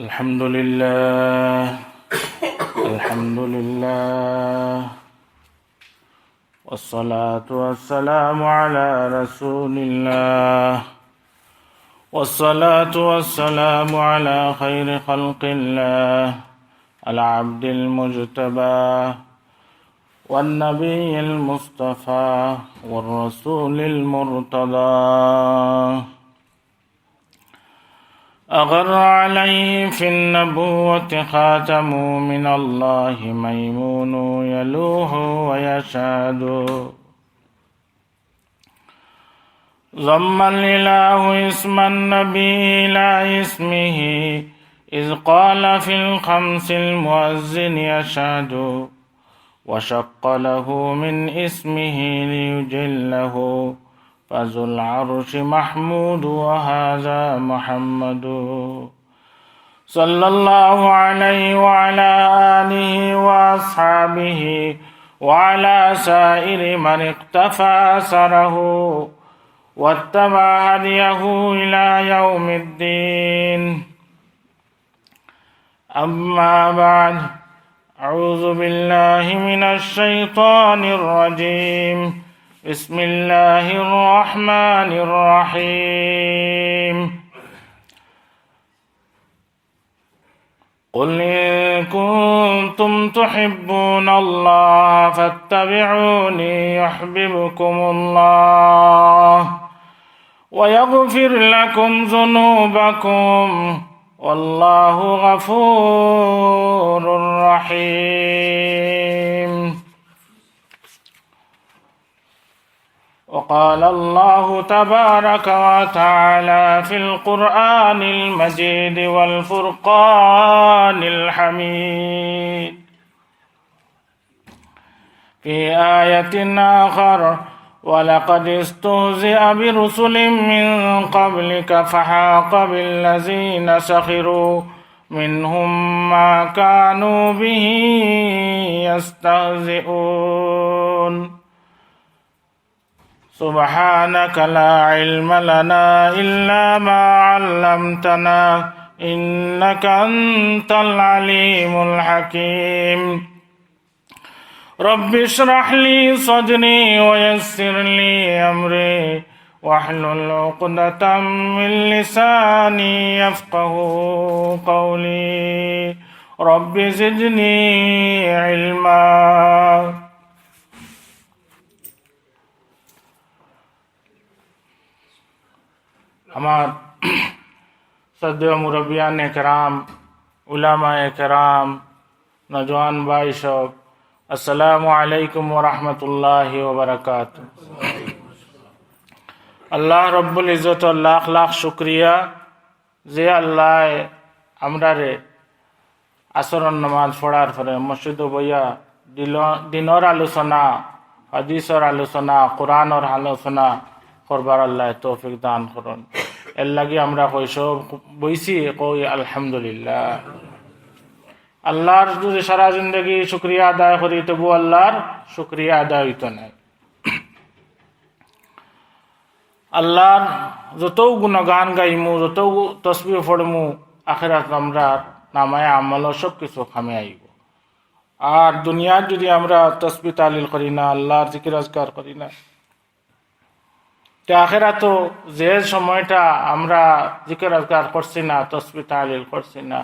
الحمد لله الحمد لله والصلاة والسلام على رسول الله والصلاة والسلام على خير خلق الله العبد المجتبى والنبي المصطفى والرسول المرتضى أغر عليه في النبوة خاتم من الله ميمون يلوح ويشهد ضم الإله اسم النبي إلى اسمه إذ قال في الخمس المؤذن يشهد وشق له من اسمه ليجله فذو العرش محمود وهذا محمد صلى الله عليه وعلى آله وأصحابه وعلى سائر من اقتفى أثره واتبع هديه إلى يوم الدين. أما بعد، أعوذ بالله من الشيطان الرجيم. بسم الله الرحمن الرحيم. قل إن كنتم تحبون الله فاتبعوني يحببكم الله ويغفر لكم ذنوبكم والله غفور رحيم. وقال الله تبارك وتعالى في القرآن المجيد والفرقان الحميد في آية آخر: ولقد استهزئ برسل من قبلك فحاق بالذين سخروا منهم ما كانوا به يستهزئون. سبحانك لا علم لنا إلا ما علمتنا إنك أنت العليم الحكيم. رب اشرح لي صدري ويسر لي أمري واحلل عقدة من لساني يفقه قولي. رب زدني علما. আমার শ্রদ্ধেয় মুরব্বিয়ান কেরাম, উলামায়ে কেরাম, নওজওয়ান ভাই সব, আসসালামু আলাইকুম ওয়া রাহমাতুল্লাহি ওয়া বারাকাতুহু। আল্লাহ রব্বুল ইজ্জত লাখ লাখ শুকরিয়া যে আল্লাহ আমরারে আসরের নামাজ পড়ার পরে মসজিদে বইয়া দিনের আলোচনা, হাদিসের আলোচনা, কোরআনের আলোচনা করবার আল্লাহ তৌফিক দান করুন। এর লাগি আমরা কইসব বইছি, কই আলহামদুলিল্লাহ। আল্লাহর যদি সারা জিন্দগি শুকরিয়া আদায় করি তবু আল্লাহর শুকরিয়া আদায় হইত নাই। আল্লাহর যত গুণগান গাইমু, যত তসবিহ পড়মু, আখিরাত আমরা নামায় আমল সব কিছু খামে আইব। আর দুনিয়ার যদি আমরা তসবিহ তালিল করি না, আল্লাহর জিকির আজকার করি না, আখিরাত যে সময়টা আমরা জিকির আজকার করছি না, তসবিহ তালিল করছি না,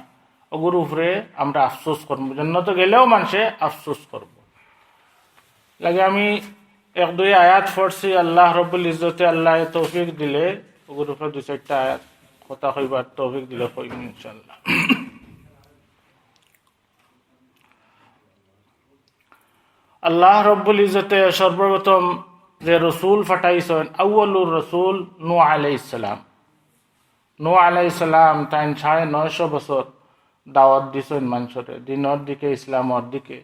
ওগুর উপরে আমরা আফসোস করবো। জান্নাতে গেলেও মানুষে আফসোস করব। লাগে আমি এক দুই আয়াত পড়ছি, আল্লাহ রব্বুল ইজ্জতে আল্লাহ তৌফিক দিলে ওগুর উপরে দুই চারটা আয়াত কথা কইবার তৌফিক দিলে কইব ইনশাআল্লাহ। আল্লাহ রব্বুল ইজ্জতে সর্বপ্রথম যে রসুল ফাটাইছেন, আউয়ালুর রসুল নূহ আলাইহিস সালাম। নূহ আলাইহিস সালাম তাই 950 বছর দাওয়াত দিছেন মানুষের দিনের দিকে, ইসলামের দিকে,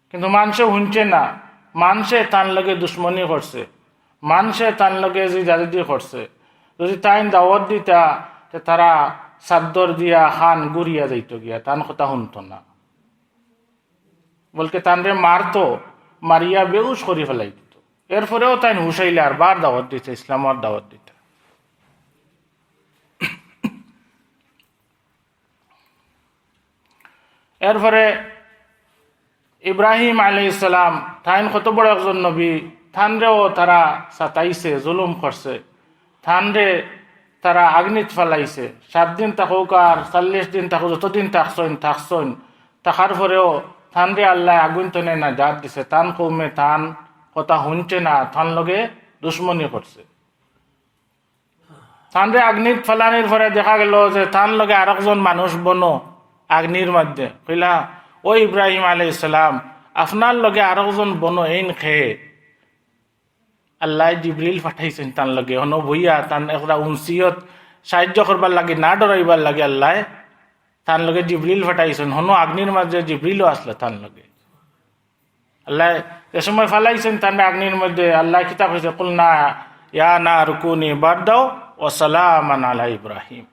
কিন্তু মানুষে শুনছে না। মানুষে তার লগে দুশ্মনী করছে, মানুষে তার লগে যে জালিদি করছে। যদি তাই দাওয়াত দিতা তারা চাদর দিয়া খান গুড়িয়া যাইত গিয়া, তান কথা শুনত না। বলকে তানরে মারতো, মারিয়া বেউস করি ফেলাই দিত। এরপরেও তাই হুসাইলে আর বার দাওয়াত দিতে, ইসলামের দাওয়াত দিতে। এরপরে ইব্রাহিম আলাইহিস সালাম থাইন কত বড় একজন নবী, থানরেও তারা সাতাইছে, জুলুম করছে, থানরে তারা আগ্নিত ফেলাইছে। 7 দিন থাকুক আর 40 দিন থাকুক, যতদিন থাকছইন থাকার পরেও থানরে আল্লাহ আগুন তনে না জাত দিছে। তান কৌমে তান কথা শুনছে না, থান লগে দুশ্মনী করছে। থানরে আগ্নিত ফেলানির পরে দেখা গেল যে তান লগে আরেকজন মানুষ বনো আগ্নির মধ্যে কইলা, ও ইব্রাহিম আলাইহিস সালাম, আপনার লগে আরেকজন বনো এইন খেয়ে আল্লাহ জিবরিল পাঠাইছেন তান লগে হন বইয়া তান একটা উনসিয়ত সাহায্য করবার লাগে, না ডরাইবার লাগে আল্লাহ তান লগে জিবরিল পাঠাইছেন। হন আগ্নির মাঝে জিবরিলও আসলে তান লগে। আল্লাহ এ সময় ফালাইছেন তান আগ্নির মধ্যে। আল্লাহ কিতাব হয়েছে কুলনা ইয়া না রুকুনি বারদাও ও সালামান আলা ইব্রাহিম।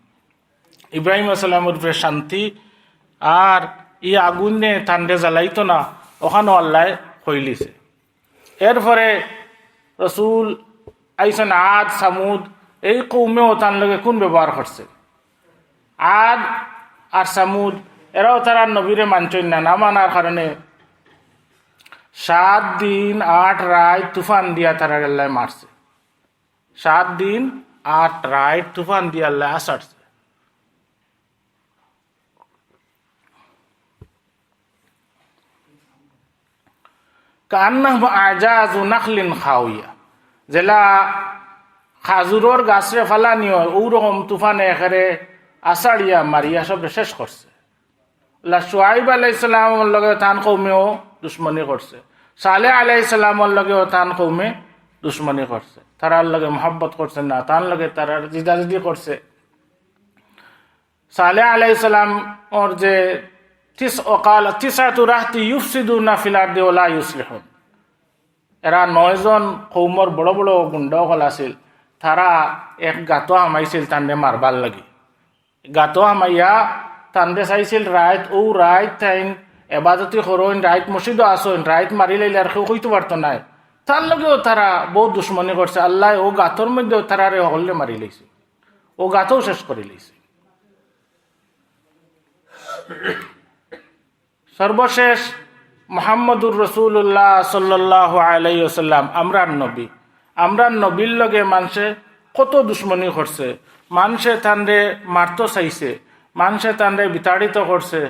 ইব্রাহিম আসসালামের উপরে শান্তি, আর ই আগুনে তান্ডে জ্বালাইতো না, ওখানেও আল্লাহ হইলিছে। এরপরে রসুল আইসন আদ সামুদ, এই কৌমেও তার লগে কোন ব্যবহার করছে। আদ আর সামুদ এরাও তারা নবীরে মানছেন না, না মানার কারণে 7 দিন 8 রাত তুফান দিয়া তারা আল্লাহ মারছে। 7 দিন 8 রাত তুফান দিয়া আল্লাহ আসারছে। কান্নাহ আজাজু নাখলিন খাওয়িয়া, জেলা খাজুরর গাছরে ফালানি হয় ওরকম তুফানে এখানে আষাড়িয়া মারিয়া সব শেষ করছে। শুআইব আলাইহিস সালামের লগে তান কৌমেও দুশ্মনী করছে, সালেহ আলাইহিস সালামের লগেও তান কৌমে দুশ্মনী করছে। তারার লগে মহব্বত করছে না, তার লগে তারা জিদাজিদি করছে। সালেহ আলাইহিস সালাম ওর যে তিসাতু রাহতি ইউফসিদুনা ফিল আরদি ওয়া লা ইউসলিহুন, এরা 9 জন কৌমর বড় বড় গুন্ডাসকল আছিল। তারা এক গাতো হামাইছিল তান্ডে মারবার লাগি। গাতো হামাইয়া তান্ডে চাইছিল রাইত, ও রাইত তাইন এবাদতি করইন, রাইত মসজিদও আসইন, রাইত মারি লাইলে আর কেউ কইতে পারতো না। তার লগেও তারা বহুত দুশ্মনী করছে। আল্লাহ ও গাতর মধ্যেও তারা হলে মারি লাইছে, ও গাতও শেষ করে লাইছে। সর্বশেষ মুহাম্মদুর রাসূলুল্লাহ সাল্লাল্লাহু আলাইহি ওয়াসাল্লাম আমরার নবী, আমরার নবীর লগে মানুষে কত দুশ্মনী করছে। মানুষে তানরে মারতে চাইছে, মানুষে তানরে বিতাড়িত করছে,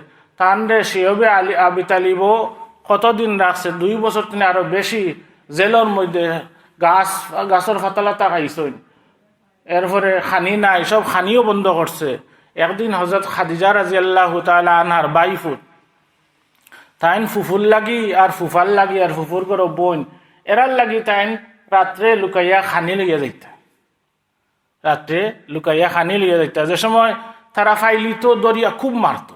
তানরে শিয়বে আবি তালিবও কতদিন রাখছে, 2 বছর তিনি আরো বেশি জেলের মধ্যে গাছের ফাতালাতা খাইছেন। এরপরে খানি নাই, সব খানিও বন্ধ করছে। একদিন হযরত খাদিজা রাদিয়াল্লাহু তাআলা আনহার বাইফুত তাইন ফুফুর লাগি আর ফুফার লাগি আর ফুফুর করো বোন, এরার লাগি তাইন রাত্রে লুকাইয়া খানি লইয়া যাইতা, রাত্রে লুকাইয়া খানি লইয়া যাইতা। যে সময় তারা ফাইলিত দরিয়া খুব মারত।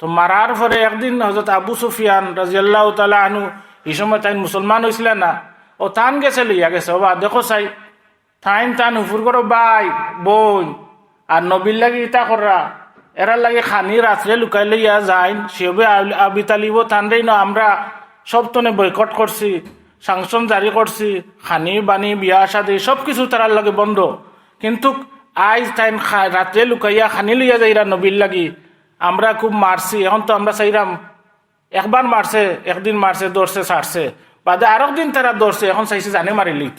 তো মারার পরে একদিন হযরত আবু সুফিয়ান রাদিয়াল্লাহু তাআলা আনহু, এই সময় তাইন মুসলমান হয়েছিল না, ও তান গেছে লইয়া গেছে, ও বা দেখো চাই তান হুফুর করো ভাই বোন আর নবীর লাগি ইতা কররা, এরার লাগে খানি রাত্রে লুকাই লইয়া যাইন, সেবে আবি তালিব তানরেই না আমরা সব তনে বয়কট করছি, সাংশন জারি করছি, খানি বানি বিয়া শাদী সব কিছু তারার লাগে বন্ধ। কিন্তু আজ তাইন রাত্রে লুকাইয়া খানি লইয়া যাইরা নবীর লাগি, আমরা খুব মারছি। এখন তো আমরা চাইরাম, একবার মারছে, একদিন মারছে, দৌড়ছে ছাড়ছে, বাদে আরেক দিন তারা দৌড়ছে, এখন চাইছে জানে মারি লিত।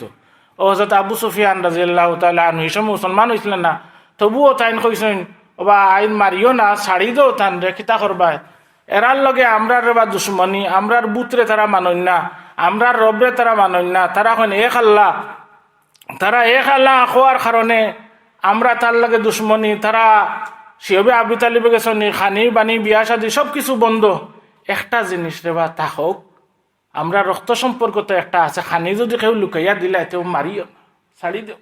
ও হযরত আবু সুফিয়ান রাদিয়াল্লাহু তাআলা আনহু এই সময় মুসলমান হয়েছিলেন না, তবুও তাইন কইছেন বা আইন মারিও না, ছাড়ি দেও তান রে, কিতা করবা। এরার লগে আমরার বা দুশ্মনী, আমরার বুতরে তারা মানন না, আমরার রবরে তারা মানন না। তারা এখন এক আল্লাহ, তারা এক আল্লাহ হওয়ার কারণে আমরা তার লগে দুশ্মনী। তারা শিয়বে আবি তালিবে গেছনি, খানি বানি বিয়া শাদী সব কিছু বন্ধ। একটা জিনিস রে বা তা হোক, আমরা রক্ত সম্পর্ক তো একটা আছে, খানি যদি কেউ লুকাইয়া দিলাই তেও মারিও না, ছাড়ি দেও।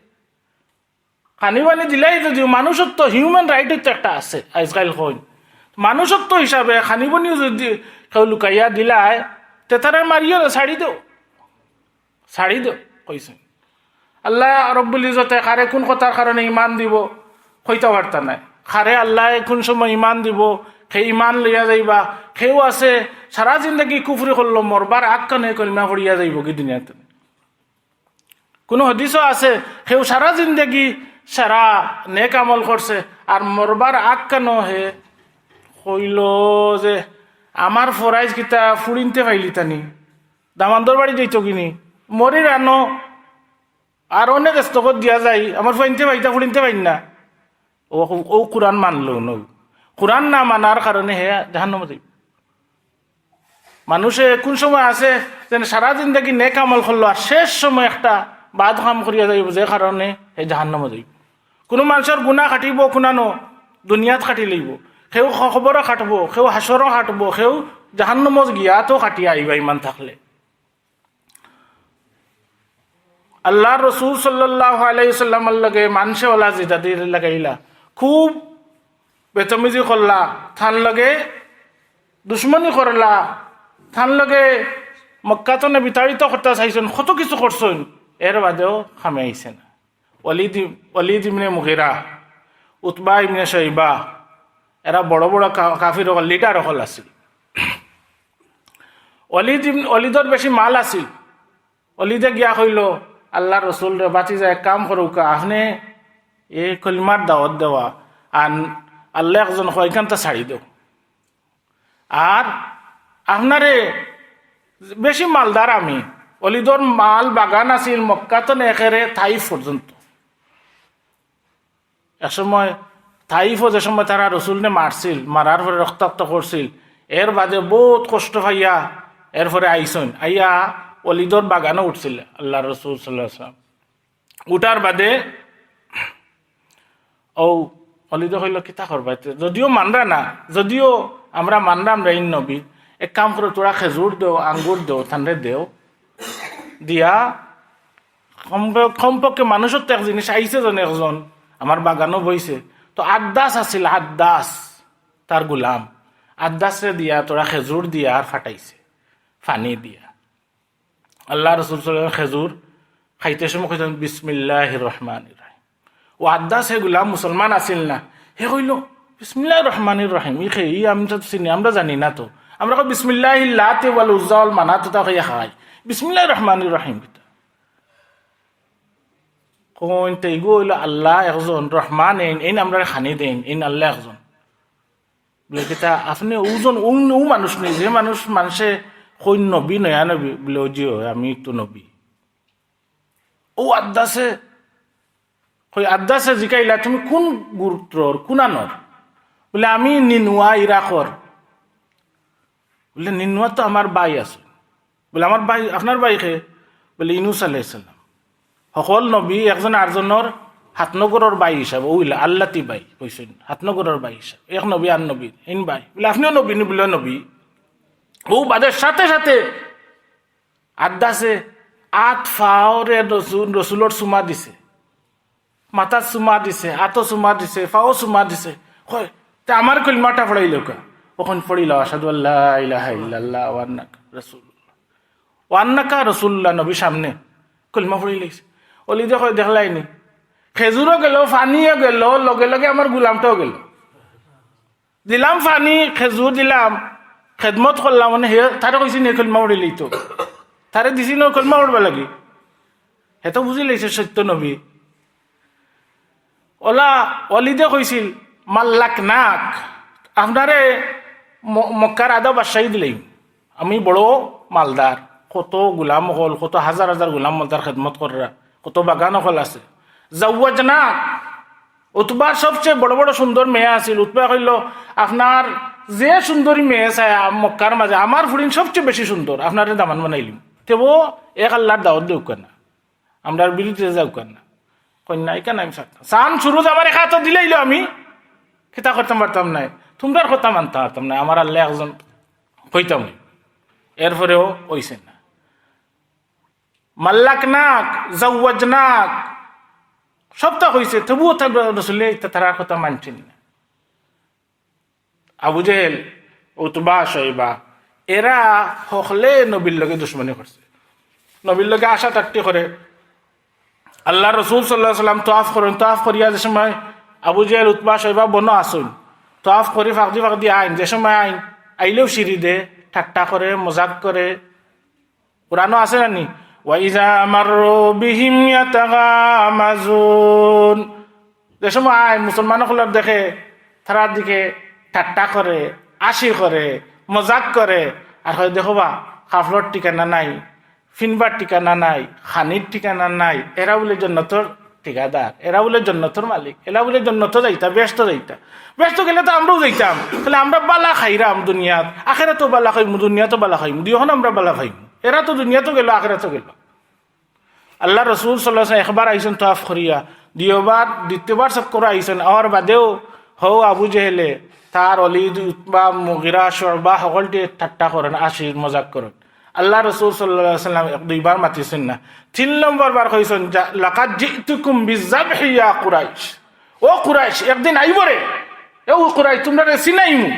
খানি বানি দিলাই যদিও মানুষত্ব হিউম্যান রাইট তো একটা আছে আজকাল কইন, মানুষত্ব হিসাবে খানি বানিও যদি কেউ লুকাইয়া দিলাই তে তারা মারিও না, ছাড়ি দেও, ছাড়ি দেও কইছেন। আল্লাহ রব্বুল ইজ্জতে কারে কোন কথার কারণে ইমান দিব কইতে পারতা নাই, খারে আল্লাহ কোন সময় ইমান দিব সেই ইমান লইয়া যাইবা। সেও আছে সারা জিন্দগি কুফরি করলো, মরবার আগ কানে কলমা পড়িয়া যাইব কি দুনিয়াতে। কোনো হদিসও আছে সেও সারা জিন্দগি সারা নেক আমল করছে আর মরবার আগ কানো হে কইল যে আমার ফরাইজ কিতা ফুড়িনতে পাইলি তানি দামান্দর বাড়ি যাইতো কিনি মরি রানো আর অনেক স্তকত দিয়া যায় আমার ফাইনতে পাইতা ফুড়িনতে পাইন না ও কোরআন মানলো ন কোরআন না মানার কারণে হে জাহান্নামে যাইব। মানুষে কোন সময় আছে যেন সারা জিন্দগি নেক আমল করলো আর শেষ সময় একটা বাদ কাম করিয়া যাইব যে কারণে হে জাহান্নামে যাইব। কোনো মানুষের গুণা কাটিব কোনানো দুনিয়াত কাটি লইব, সেও খবরও কাটব, সেও হাসরও কাটব, সেও জাহান্নামত গিয়াতো কাটিয়া আইবা ইমান থাকলে। আল্লাহ রসুল সাল্লাল্লাহু আলাইহি সাল্লামের লগে মানুষে ওলা জিদাদির লাগাইলা খুব বেতমিজি করলা, থান লগে দুশ্মনী করলা, থান লগে মক্কাতনে বিতাড়িত করতে চাইছেন, কত কিছু করছেন, এর বাদেও খামে আইছে না। ওয়ালিদ ইবনে মুগিরা, উতবা ইবনে শাইবা, এরা বড় বড় কাফির লিডার হল আছিল। ওয়ালিদর বেশি মাল আছিল। ওয়ালিদে গিয়া কইল আল্লাহ রসুল রে বাঁচি যায় এক কাম করুকা, আপনি এই কলিমার দাওয়াত দেওয়া আর আল্লাহ একজন কয়খানটা ছাড়ি দেও, আর আপনারে বেশি মালদার আমি। অলিদর মাল বাগান আছিল মক্কাতন একেরে তাইফ পর্যন্ত। একসময় তাইফও যে সময় তারা রসুলনে মারছিল, মারার পরে রক্তাক্ত করছিল, এর বাদে বহুত কষ্ট পাইয়া এরপরে আইসন, আইয়া অলিদর বাগানও উঠছিল আল্লাহ রসুল সাল্লাল্লাহু আলাইহি ওয়াসাল্লাম। উঠার বাদে ও অলিদ হইল কিতা করবা, যদিও মানরা না, যদিও আমরা মানরাম রাইন নবী, এক কাম করো তোরা খেজুর দেও, আঙ্গুর দেও, ঠান্ডে দেও, দিয়া কমপক্ষে মানুষের তো এক জিনিস আইছে জন একজন আমার বাগানও বইছে, তো আদাস আছিল, আদাস তার গোলাম, আদাসে দিয়া তোরা খেজুর দিয়া আর ফাটাইছে ফানি দিয়া। আল্লাহ রসুল খেজুর খাইতে সময় কইতেন বিসমিল্লাহির রহমানির রহিম। ও আদাস হে গোলাম মুসলমান আছিল না, হে কইল বিসমিল্লাহির রহমানির রহিম, ই খে ই আমি তো চিনি, আমরা জানি না তো, আমরা কই বিসমিল্লাহিল লাতি ওয়াল উজ্জা ওয়াল মানাত তা খাইয়া খাই, বিসমিল্লাহির রহমানির রহিম কিতা কোন তে গো হইল আল্লাহ একজন রহমান, এই আমরা খানি দেন, এই আল্লাহ একজন বলে কিতা আপনি ওজন ও মানুষ নেই যে মানুষ মানুষে কই নবী নয়া নবী বলে জিও আমি তো নবী। ও আদাসে জিকাইলা তুমি কোন গুরুত্বর কোনানর, বলে আমি নিনুয়া ইরাকর। বলে নিনুয়া তো আমার বাই আছে। বলে আমার বাই, আপনার বাই খে? বলে ইনুস আলাইহিস সালাম। সকল নবী একজন আরজনের হাতনগরের বাই হিসাবে ওইলা আল্লাতি বাই কইছেন, হাতনগরের বাই হিসাবে এক নবী আর নবী ইন বাই। বলে আপনিও নবী নি? বলে নবী। ও বাদের সাথে সাথে আদাসে আত ফাওরে রসুলর সুমা দিছে, মাথার সুমা দিছে, আতো সুমা দিছে, ফাও সুমা দিছে। হয় তা আমার কলিমাটা পড়াইল কা, ওখান পড়িল আশহাদু আল্লা ইলাহা ইল্লাল্লাহ ওয়া আন্নাকা রাসূলুল্লাহ, ওয়া আন্নাকা রাসূলুল্লাহ, নবী সামনে কলিমা পড়ি লাইছে। অলি দেখো দেখলাইনি, খেজুরও গেল, ফানিও গেল, লগে লগে আমার গোলামটাও গেল। দিলাম ফানি খেজুর দিলাম, খেদমত করলাম, মানে হে তারে কইছি নে কলিমা পড়ি লইতো, তারে দিছি ন কলিমা পড়বা লাগি, হে তো বুঝি লাইছে সত্য নবী। ওলা অলিদে কইছিল মাল্লাক নাক, আপনারে মক্কার আদা বাদশাহী দিলেই, আমি বড় মালদার, কত গোলাম হল, কত হাজার হাজার গোলাম মালদার খেদমত করা, কত বাগান হল আছে। জাওয়াজনাক, উতবার সবচেয়ে বড় বড় সুন্দর মেয়ে আছিল। উতবা কইল আপনার যে সুন্দরী মেয়ে চায় মক্কার মাঝে, আমার ফুরিন সবচেয়ে বেশি সুন্দর, আপনার দামান বানাইলিম, তেবো এক আল্লাহর দাওয়াত দেউক না, আমরা বিরুদ্ধে যাউক না। কন্যা এখানে আমি চান শুরু আমার একা তো দিলেইল, আমি খেতা করতাম পারতাম নাই, তোমরার কথা মানতে পারতাম না, আমার আল্লাহ একজন কইতাম না। এরপরেও কইছেন না, মাল্লাক নাক, জাওয়াজ নাক, সবটা কইছে, তবুও রসুলে তারার কথা মানছেন না। আবু জেহেল, উতবা, শৈবা এরা সকলে নবীর লগে দুশ্মনী করছে, নবীর লগে আশা টাট্টি করে। আল্লাহ রসুল সাল্লাল্লাহু আলাইহি ওয়াসাল্লাম তোয়াফ করেন, তোয়াফ করিয়া যে সময় আবু জেহেল, উতবা, শৈবা বন আসুন, তোয়াফ করি ফাঁকদি ফাঁকদি আইন, যে সময় আইন আইলেও সিঁড়ি দে, ঠাট্টা করে, মজাক করে। কোরআনও আছে নানি, ওয়াইজা মাররু বিহিম ইয়াতাগামাজুন, যে সময় আইন মুসলমানসকলের দেখে তারার দিকে ঠাট্টা করে, আশি করে, মজাক করে, আর হয় দেখো বা কাফলর ঠিকানা নাই, ফিনবার ঠিকানা নাই, খানির ঠিকানা নাই, এরা বলে জন্নতর ঠিকাদার, এরা বলে জন্নতর মালিক, এরা বলে জন্নত যাইতা, ব্যস্ত যাইতা। ব্যস্ত গেলে তো আমরাও যাইতাম, তাহলে আমরা বালা খাইরাম দুনিয়াত, আখেরা তো বালা খাইমু, দুনিয়াতো বালা খাইমু, দুইখন আমরা বালা খাইমু। এরা তো দুনিয়াতো গেল, আখেরা তো গেল। আল্লাহ রসুল সাল্লাল্লাহু আলাইহি ওয়াসাল্লাম একবার আইসেন তওয়াফ করিয়া, দ্বিতীয়বার চক্কর আইসেন, আর বাদেও হও আবু জেহেলে তার অলিদ উতবা মুগিরা শুবা সকলটি ঠাট্টা করেন, আশির মজাক করেন। আল্লাহ রসুল সাল্লাল্লাহু আলাইহি ওয়াসাল্লাম দুইবার মাতিছেন না, 3 নম্বর বার কইছেন লাকাদ জিতুকুম বিযাবহি ইয়া কুরাইশ, ও কুরাইশ একদিন আইব রে, ও কুরাইশ তোমরা চিনাইমু,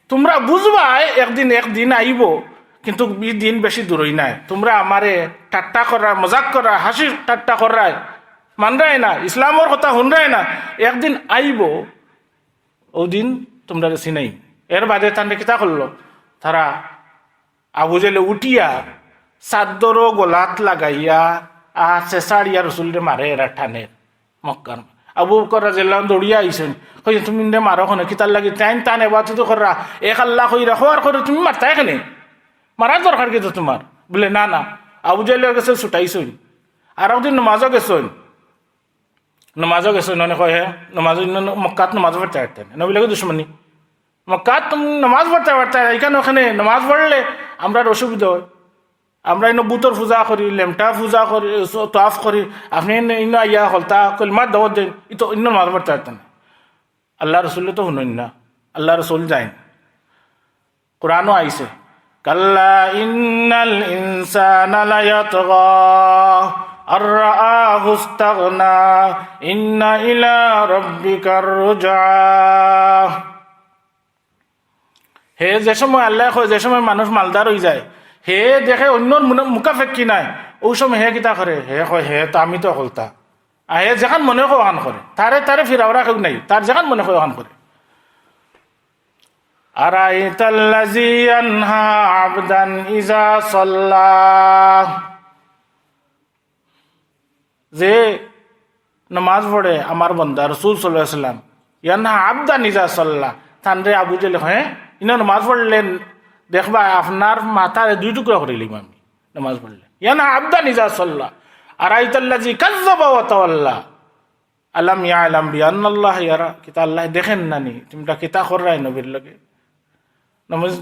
তোমরা বুঝবা একদিন আইব, কিন্তু দিন বেশি দূরই নাই। তোমরা আমারে ঠাট্টা করা, মজাক করা, হাসি ঠাট্টা করাই মানরাই না, ইসলামের কথা শুনরাই না, একদিন আইব, ও দিন তোমরা চিনাই। এর বাদে তারা কিতা করলো, তারা আবু জেলে উঠিয়া চাদর গোলাত লাগাইয়া আর চেঁচাড়িয়া রসুলরে মারে, এরা ঠানের মক্কার। আবু বকর রাদিয়াল্লাহু আনহু দৌড়িয়া আইসেন, কই তুমি মারো খনে কিতার লাগি টাইম টান এবার তো করা এক আল্লাহ কই রাখো, আর করে তুমি মারতা এখানে, মারার দরকার কিন্তু তোমার। বলে না না, আবু জেলে গেছে ছুটাইছই, আর একদিন নমাজও গেছই, অনেক কয় হ্যাঁ নমাজ, মক্কাত নমাজ পড়তে পারতেন, নবীলাকে দুশ্মনী, মক্কাত তুমি নমাজ পড়তে পারতেন, এখানে ওখানে নমাজ পড়লে আমরা অসুবিধা হয়, আমরা ইনো বুতর পূজা করি, লেমটা পূজা করি, তওয়াফ করি, আপনি ইনো আইয়া হলতা কলমার দাওয়াত দেন, ই তো ইন্ন নমাজ পড়তে পারতেন। আল্লাহ রসুল তো শুনুন না, আল্লাহ রসুল যাইন, কোরআনও আইছে কাল্লা ইন্নাল ইনসানা লায়াতগা আর রাআহু ইসতাগনা ইন্না ইলা রাব্বিকার রুজা। হে যে সময় আল্লাহ কয়, যে সময় মানুষ মালদার হয়ে যায়, হে দেখে অন্যর মুখাফেক্ষি নাই, ওই সময় হে কিতা করে, হে কয় হে তো আমি তো হলতা, আর হে যেখান মনে হয় ওখান করে, তারে ফিরাওরা কেউ নাই, তার যেখান মনে হয় ওখান করে। আরাইতাল্লাযী ইয়ানহা আবদান ইযা সাল্লা, যে নামাজ পড়ে আমার বান্দা, রাসূল সাল্লাল্লাহু আলাইহি ওয়াসাল্লাম ইয়ানহা আবদান ইযা সাল্লা, তানরে আবু জেলে হ্যাঁ ইনা নামাজ পড়লেন দেখবা আপনার মাথার 2 টুকরা করে লিম আমি নামাজ পড়লে। ইয়ানহা আবদান ইযা সাল্লা আরাইতাল্লাযী কাযযাবা ওয়া তাওয়াল্লা আলাম ইয়ালাম বিআন্নাল্লাহ ইয়ারা, কিতা আল্লাহ দেখেন নানি, তোমরা কিতা কররাই নবীর লগে নমাজ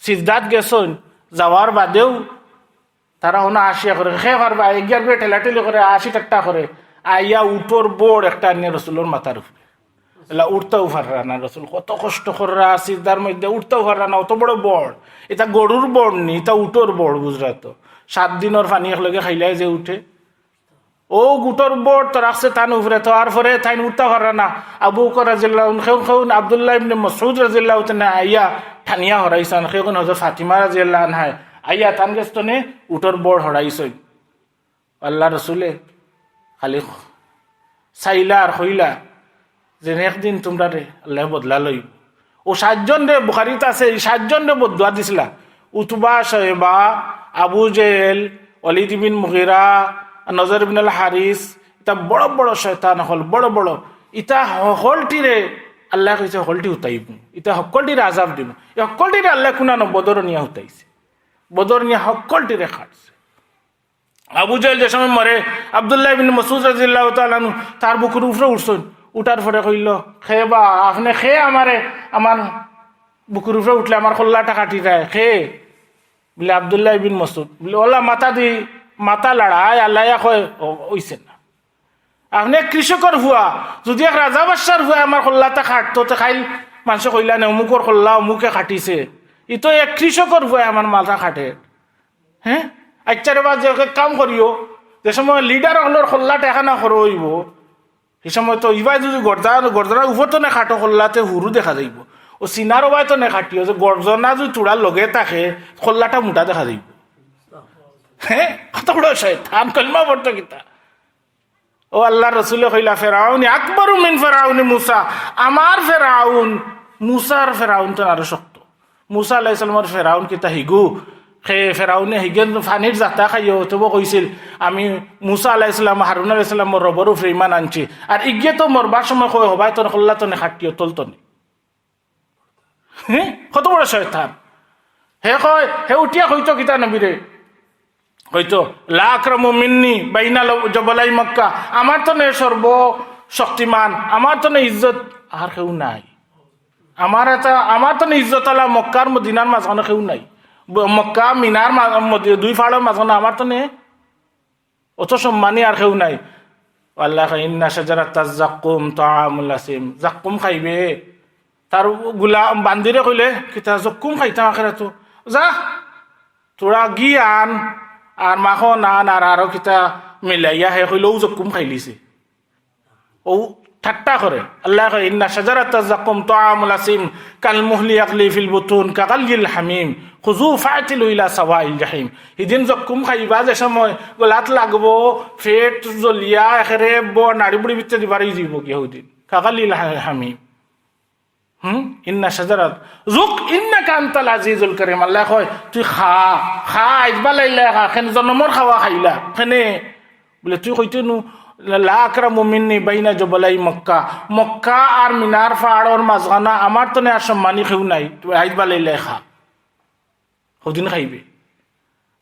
সিজদাত গেছন, যাওয়ার বাদেও তারা ওনা আসিয়া করে খে পারবা, এগিয়ার করে ঠেলাঠেলি করে, 80 টাকা করে আইয়া উঠোর বোর্ড একটা নিয়ে রসুলোর মাথার উপরে, এলা উঠতেও পাররা না, রসুল কত কষ্ট কররা সিজদার মধ্যে, উঠতেও পাররা না, অত বড় বড়, এটা গরুর বড় নি, এটা উঠোর বড়, বুঝরা তো 7 দিনের পানি একলগে খাইলাই যে উঠে, ও গুটর বোর্ড তো রাখছে তান উপরে, তো আর পরে তাই উঠতে পাররা না। আবু বকর রাদিয়াল্লাহু আনহু খেউন আব্দুল্লাহ ইবনে মাসউদ রাদিয়াল্লাহু তাআলা আইয়া ঠানিয়া হরাইছেন, খেউন হযরত ফাতিমা রাদিয়াল্লাহু আনহা আইয়া তান গেস্তনে উঠর বোর্ড হরাইছেন। আল্লাহ রসুলে খালি চাইলা আর কইলা যে একদিন তোমরা রে আল্লাহ বদলা লইব। ও 7 জন রে বুখারীতে আছে, 7 জন রে বদুয়া দিছিলা, উতবা, শায়বা, আবু জেহেল, ওয়ালিদ বিন মুগিরা, নজর বিন আল হারিস, এটা বড় বড় শয়তান হল, বড় বড়, ইটা হলটিরে আল্লাহ কইছে হলটি উতাইব, ইটা সকলটিরে আজাব দিব, এই সকলটিরে আল্লাহ কুনানো বদর নিয়া উতাইছে, বদর নিয়া সকলটিরে খাটছে। আবু জেহেল যে সময় মরে, আব্দুল্লাহ বিন মাসউদ রাদিয়াল্লাহু তাআলা আনহু তার বুকুর উপরে উঠছেন, উঠার পরে কইল খে বা আপনি খে আমারে, আমার বুকুর উপরে উঠলে আমার কল্লাটা কাটি যায়, খে বলে আব্দুল্লাহ বিন মাসউদ বলে ওলা মাথা দি মাথা লড়াই, আল্লাহ কয় ওইছে না, আপনি কৃষকর হুয়া, যদি এক রাজা বাদশার হুয়া আমার কল্লাটা খাটতো, তো খাইল মানুষ কইলা নে অমুকর কল্লা অমুকে খাটিছে, ই তো এক কৃষকর হুয়া আমার মাথা খাটে। হ্যাঁ আচ্ছা রে বা যে কাম করিও, যে সময় লিডার হলোর কল্লাটা এখানে হরইব, সেই সময় তো ইবাই যদি গর্জনার উপর তো নে খাটো কল্লাতে হুরু দেখা যাইব, ও চিনার ওবাই তো নে খাটিও, যে গর্জনা যদি চূড়ার লগে থাকে কল্লাটা মোটা দেখা যাইব। হ্যাঁ কত বড় শয়তান, কলমা পড়তো কিতা। ও আল্লাহ রসুলে কইলা ফেরাউন আকবরু মিন ফেরাউন মুসা, আমার ফেরাউন মুসার ফেরাউন তো আরো শক্ত। মুসা আলাইহিস সালামের ফেরাউন কিতা হিগু, সে ফেরাউনে হিগেন ফানির জাতা খাইও, তবু কইছিল আমি মুসা আলাইহিস সালাম হারুন আলাইহিস সালামের রবর উপরে ঈমান আনছি, আর ইগে তো মরবার সময় কই হবাই তো কল্লা তো নে খাটিও তলতো নে। হ্যাঁ, কত বড় শয়তান। হে কয়, হে উঠিয়া হইতো কিতা নবীরে, হইতো লা আকরামু মিন্নি বাইনা জবলাই মক্কা, আমার তো নেই সর্বশক্তিমান, আমার তো নেই ইজ্জত আর কেউ নাই, আমার তো নেই ইজ্জত আলা মক্কার মদিনার মাঝখানে কেউ নাই, মক্কা মিনার দুই ফাড়ের মাঝখানে আমার তো নেই অত সম্মানী আর কেউ নাই। আল্লাহ ইন্না শাজারাতাজ জাক্কুম তাআমুল আসিম, জাক্কুম খাইবে তার গুলা বান্দিরে কইলে কিতা জক্কুম খাইতাম আখেরাতো, যা তোরা গি আন আর মাখন আন আর আরো কিতা মিলাইয়া হে কইলেও জক্কুম খাইলিছে। ও ঠাট্টা করে। আল্লাহ কয় ইন্না শাজারাতাজ জাক্কুম তাআমুল আসিম কাল মুহলি ইয়াগলি ফিল বুতুন কাগালগিল হামিম খুযু ফাতিলু ইলা সাওয়াইল জাহিম। ইদিন জক্কুম খাইবা যে সময় গলাত লাগবো, পেট জ্বলিয়া একেরে নাড়ি বুড়ি ভিতরে দিবারই যাব কি হদিন কাগালিল হামিম। ইন্না শাজারাত জুক ইন্নাকা আনতাল আজিজুল কারীম। আল্লাহ কয় তুই খা আইবা লাইলা খা, খেন জন্মর খাওয়া খাইলা খেনে বলে তুই কইতে নু লা আকরামু মিন্নি বাইনা জবলাই মক্কা, মক্কা আর মিনার পাহাড়ের মাঝখানা আমার তো আর সম্মানী কেউ নাই, তুই আইবা লাইলা খা, সদিন খাইবে।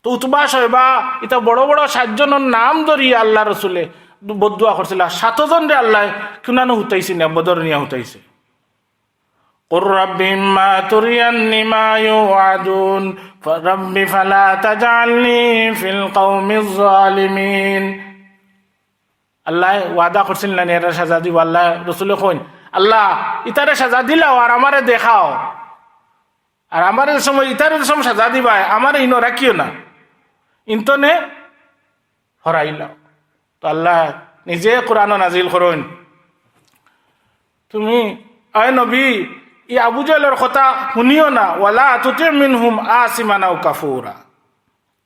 তো উতবা সাহেবা এটা বড় বড় 7 জনের নাম ধরিয়া আল্লাহ রসুলে বদুয়া করছিল, 7 জন রে আল্লাহ কিনানো হুতাইছে না বদর নিয়া হুতাইছে। قل رب إما تريني ما يوعدون رب فلا تجعلني في القوم الظالمين। আল্লাহ ওয়াদা করছিল না এরা সাজা দিব। আল্লাহ রসুলে কইন আল্লাহ ইতারে সাজা দিলাও আর আমারে দেখাও, আর আমার সময় ইতারে সময় সাজা দিবাই আমারে ইনো রাখিও না, ইন্তনে হরাইলাও। তো আল্লাহ নিজে কোরআন নাজিল করুন, তুমি আয় নবী ই আবু জাহলের কথা শুনিও না, ওয়ালা তুতি মিনহুম আসিমান আও কাফুরা,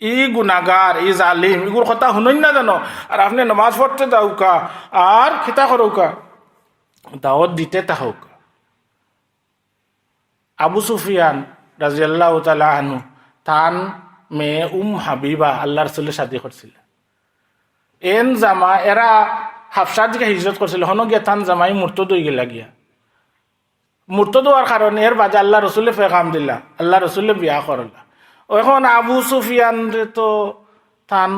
ই গুনাগার ই জালিম এগুলোর কথা শুনুন না জানো, আর আপনি নামাজ পড়তে যাওকা আর খিতা করৌকা দাওয়াত দিতে তাহৌকা। আবু সুফিয়ান রাদিয়াল্লাহু তাআলা আনহু তান মেয়ে হাবিবা আল্লাহ রাসূলের শাদী করছিল। এন জামা এরা হাফসার দিকে হিজরত করছিল, হন গিয়া তান জামাই মুর্তদ হয়ে গেলা গিয়া, মুর্তদ হওয়ার কারণে এর বাজে আল্লাহ রসুলে পেগাম দিলা, আল্লাহ রসুলে বিয়া করলা। এখন আবু সুফিয়ান তো তান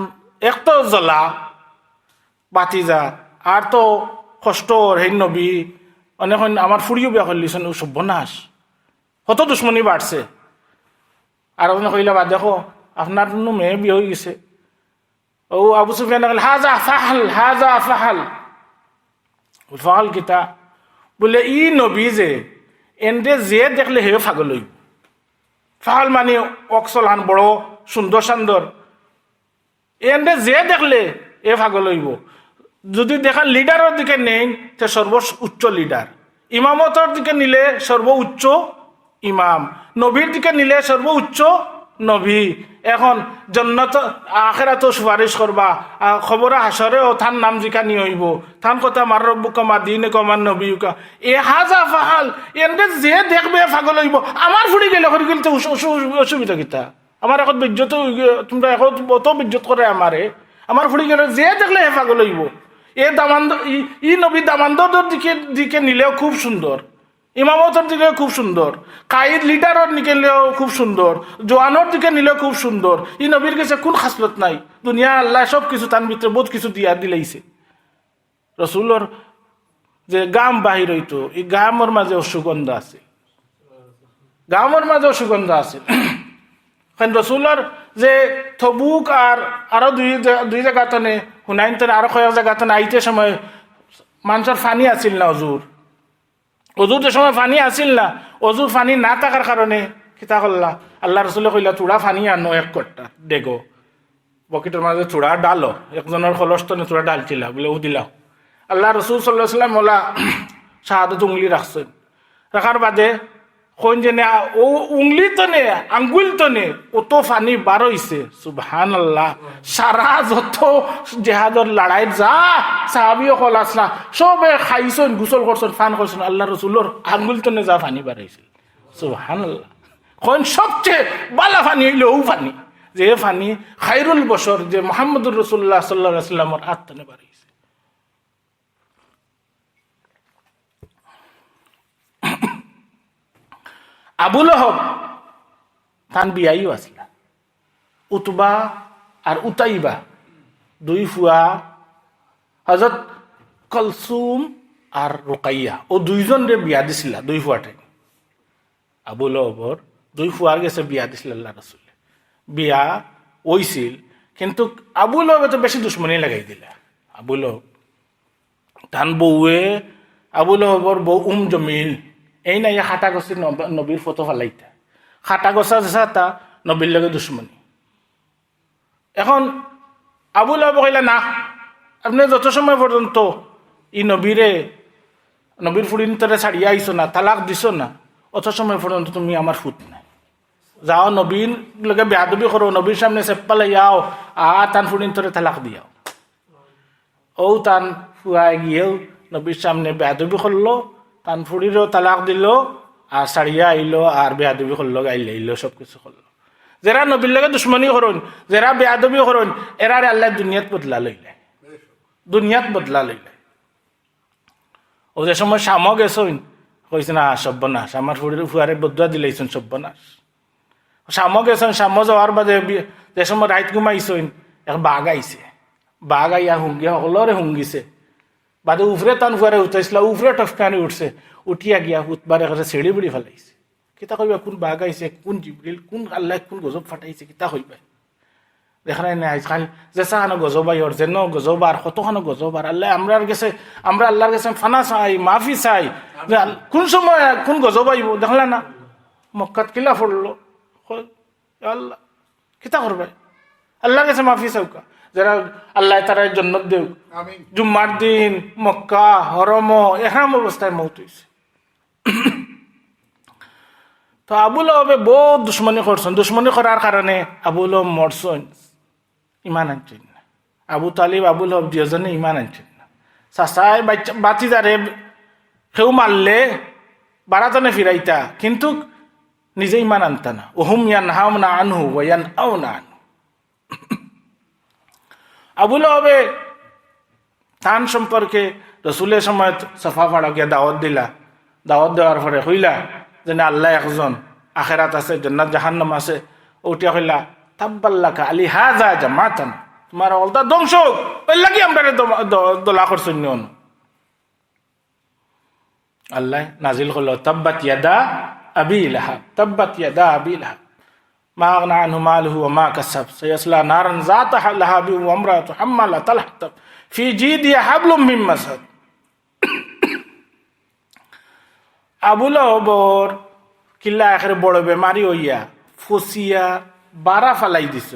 এক তো জ্বলা বাতিজা আর তো কষ্ট হে নবী অনেক আমার ফুরিও বিয়া করলিছেন, ও সর্বনাশ কত দুশ্মনী বাড়ছে। আর ওখানে কইলা বা দেখো আপনার মেয়ে বিয়ে হয়ে গেছে। ও আবু সুফিয়ান হাজা ফাহাল হাজা ফাহাল ফাহাল কিতা বলে ই নবী যে এনদে যে দেখলে হে ফাগল হইব। ফাহাল মানে অক্সলান বড় সুন্দর সুন্দর, এনদে যে দেখলে এ ফাগল হইব। যদি দেখা লিডারের দিকে নেই সে সর্বোচ্চ লিডার, ইমামতের দিকে নিলে সর্বোচ্চ ইমাম, নবীর দিকে নিলে সর্বোচ্চ নবী। এখন জন্নত আখেরাতো সুপারিশ করবা, খবর হাসরেও থান নাম জিকা নিয়ে হইব, থান কথা মার রব্বুকা মা দিনে কমান নবীকা। এ হাজা ফাহাল এনকে যে দেখবে পাগল হইব। আমার ফুড়ি গেলে করে গেলে তো অসুবিধা কিতা, আমার এখন বিজ্জত তোমরা এখন অত বিজ্জত করে আমারে, আমার ফুড়ি গেলে যে দেখলে হে পাগল হইব। এ দামান্দ ই নবী দামান্দর দিকে নিলেও খুব সুন্দর, ইমামতের দিকে খুব সুন্দর, কাইদ লিডারের দিকে নিলেও খুব সুন্দর, জোয়ানোর দিকে নিলেও খুব সুন্দর। ই নবীর কাছে কোন খাসলত নাই, দুনিয়া আল্লাহ সব কিছু তার ভিতরে বহুত কিছু দিলাইছে। রসুলোর যে গাম বাহির হইতো, এই গামের মাঝে সুগন্ধ আছে, গামের মাঝেও সুগন্ধ আছে। রসুলোর যে থবুক আর আরো দুই জায়গা তনে হুনাইন তনে আরো কয়েক জায়গা তনে আইতে সময় মানুষের ফানি আছিল না, অজুর যে সময় ফানি আসিল না, অজুর ফানি না থাকার কারণে কিতা করলা আল্লাহ রসুলে কইলা চূড়া ফানি আনো এক কট্টা ডেগো বকেটের মাঝে চূড়া ডালো, একজনের খলস্তনে চূড়া ডালছিলা বলে ও দিলাও। আল্লাহ রসুল সাল্লাহ সাল্লাম ওলা শাহাদত উংলি রাখছেন, রাখার বাদে কইন যে ও উংলি তনে আঙ্গুল তনে অত ফানি বার হইছে, সুবহানাল্লাহ। সারা যত জেহাদর লড়াই যা সাহাবিও কল আসলা সবে খাইছেন গোসল করছেন ফান করছেন, আল্লাহ রসুলোর আঙ্গুল তনে যা ফানি বার হইছে, সুবহানাল্লাহ। কইন সবচেয়ে বালা ফানি হইল ও ফানি, যে ফানি খাইরুল বশর যে মুহাম্মদুর রাসূলুল্লাহ সাল্লাল্লাহু আলাইহি ওয়াসাল্লামের আত্মনে বার হইছে। আবু লহব তান বিয়াইও আসলা, উতবা আর উতাইবা দুই ফুয়া, হযরত কলসুম আর রুকাইয়া ও দুইজন রে বিয়া দিছিলা, দুই ফুয়াটাই। আবু লহবর দুই ফুয়ার গেছে বিয়া দিছিল আল্লাহ রাসূল, বিয়া হইছিল, কিন্তু আবু লহব তো বেশি দুশ্মনী লাগাই দিলা। আবু লহব তান বউয়ে, আবু লহবর বউ জমিল, এই নাই খাটা গছি নবীর ফটো ফালাইতা, খাটা গছা যেসা তা নবীর লগে দুশ্মনী। এখন আবু লহব কইলা না, আপনি যত সময় পর্যন্ত ই নবীর ফুড়িন তরে ছাড়িয়ে আইছো না, তালাক দিছো না, অত সময় পর্যন্ত তুমি আমার ফুট নাই। যাও নবীর লগে বেয়াদবি করো, নবীর সামনে চেপ্পা লাইয়াও, তান ফুড়িন তরে তালাক দিয়াও। ও তান ফুয়াই গিয়েও নবীর সামনে বেয়াদবি করলো, তান ফুড়িরও তালাক দিল, আর ছাড়িয়া আইলো, আর বেয়াদবি করলো, গাইলে আইলো, সব কিছু করলো। যারা নবীর লগে দুশ্মনী করুন, যারা বেয়াদবি করুন, এরারে আল্লাহ দুনিয়াত বদলা লইলে, দুনিয়াত বদলা লইলে। ও যে সময় শাম গেছইন, কইছে না সব্যনাশ, আমার ফুয়ারে বদুয়া দিলেইছেন সব্যনাশ। শাম গেছেন, শাম যাওয়ার বাদে যে সময় রাইত ঘুমাইছইন, এক বাঘ আইছে, বাঘ আইয়া হুঙ্গিয়া সকলরে হুঙ্গিছে, বাদে উফরে তান ফুয়ারে উঠাইছিল, উফরে টফকানি উঠছে, উঠিয়া গিয়া উঠবারে কাছে ছেড়ি বুড়ি ফেলাইছে। কিতা কইবা কোন বাঘ আইছে, কোন জিবরিল, কোন আল্লাহ, কোন গজব ফাটাইছে, কিতা কইবা? দেখা নাই আজকাল যেসা খানো গজবাই ওর যেন গজবার, কতখানো গজবার, আল্লাহ আমরার গেছে, আমরা আল্লাহর গেছে ফানা চাই, মাফি চাই, কোন সময় কোন গজবাইব দেখলা না? মক্কাত কিলা পড়লো, আল্লাহ কিতা করবে? আল্লাহর কাছে মাফি চাউকা, যারা আল্লাহ তারা জন্নত দেউ। জুম্মার দিন মক্কা হরম এখান অবস্থায় মৌত হয়েছে। তো আবু লহবে বহুত দুশ্মনী করছেন, দুশ্মনী করার কারণে আবু লহব মরছেন, ইমান আনছেন না। আবু তালিব আবু লহব দুজনে ইমান আনছেন না। চাচাই বাতি যারে সেও মারলে বারাতনে ফিরাইতা, কিন্তু নিজে ইমান আনতা না। ওহুম ইয়ানহাউনা আনহু ওয়া ইয়ানআউনা আনহু। আবু লহবে তান সম্পর্কে রসুলের সময় সফা ফাড়া গিয়া দাওয়াত দিলা, দাওয়াত দেওয়ার পরে হইলা যে না আল্লাহ একজন, আখেরাত আছে, জান্নাত জাহান্নাম আছে, ওটিয়া হইলা তাব্বাল্লাকা আলি হাযা জামাতান, তোমার অলতা ধ্বংস ওই লাগি আমরা দলা করছেন নিয়ন। আল্লাহ নাজিল করলো তাব্বাত ইয়াদা আবি লাহাব, তাব্বাত ইয়াদা আবি লাহাব মা আগনা আনহু মালুহু ওয়া মা কাসাব সায়াসলা নারান যাতা লাহাবি ওয়া ইমরাতু হাম্মালাতাল হাতাব ফি জিদিহা হাবলুম মিন মাসাদ। আবু লহবর কিল্লা একের বড় বেমারি হইয়া ফসিয়া বারা ফালাই দিছ,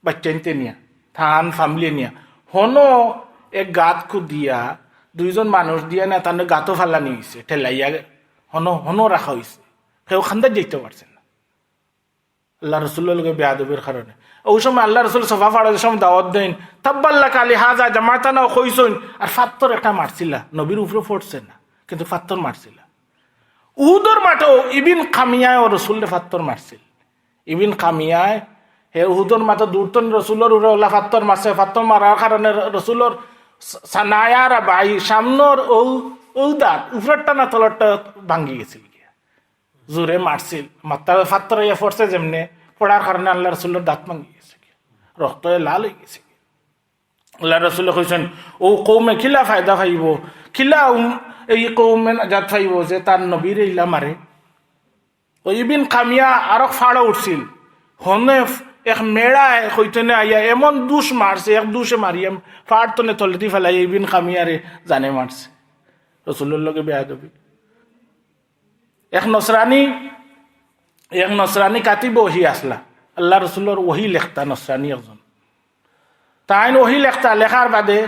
বাচ্চাইতে নিয়া থান ফামলি নিয়া, হনো এক গাত খুদিয়া দুইজন মানুষ দিয়া না তার গাতো ফালানি হয়েছে, ঠেলাইয়া হনো রাখা হয়েছে, কেউ খান্দার যেতে পারছে না আল্লাহ রসুল্লাহ লোকে বেয়াদবের কারণে। ওই সময় আল্লাহ রসুল সফা ফাড়ার সময় দাওয়াত দেন, তাব্বাল্লা কালি হাজা জামাতানা কইসইন, আর ফাত্তর একটা মারছিলা, নবীর উপরে পড়ছে না কিন্তু ফাত্তর মারছিলা। উহুদর মাঠেও ইবিন কামিয়ায় ও রসুল্লে ফাত্তর মারছিল, ইবিন কামিয়ায় হে উহুদর মাঠে দূরতন রসুলোর উড়ে ওলা ফাত্তর মারছে, ফাত্তর মারার কারণে রসুলোর সানায়ার বাই সামনের ঔদার উপরেরটা না তলরটা ভাঙ্গি গেছিল, জোরে মারছিল, মাত্রা ফাত্তর ইয়ে পড়ছে যেমনে, পড়ার কারণে আল্লাহ রসুল্লোর দাঁত ভাঙ্গি গেছে, রক্ত লাল হয়ে গেছে। আল্লাহ রসুল্লাহ কইছেন ও কৌমে খিলা ফায়দা পাইব, খিলা এই কৌমে নাজাত পাইব যে তার নবীর ইলা মারে। ও ইবিন কামিয়া আরো ফাড়া উঠছিল, হনে এক মেড়ায় হইতনে আইয়া এমন দুষ মারছে, এক দুষে মারিয়া ফাড়তনে তলেতি ফেলাই ইবিন কামিয়ারে জানে মারছে, রসুল্লোর লগে বেয়াদবি। এক নসরানি কাতিব ওহি আসলা, আল্লাহ রসুল্লোর ওহি লেখতা, নসরানি একজন তাইন ওহি লেখতা, লেখার বাদে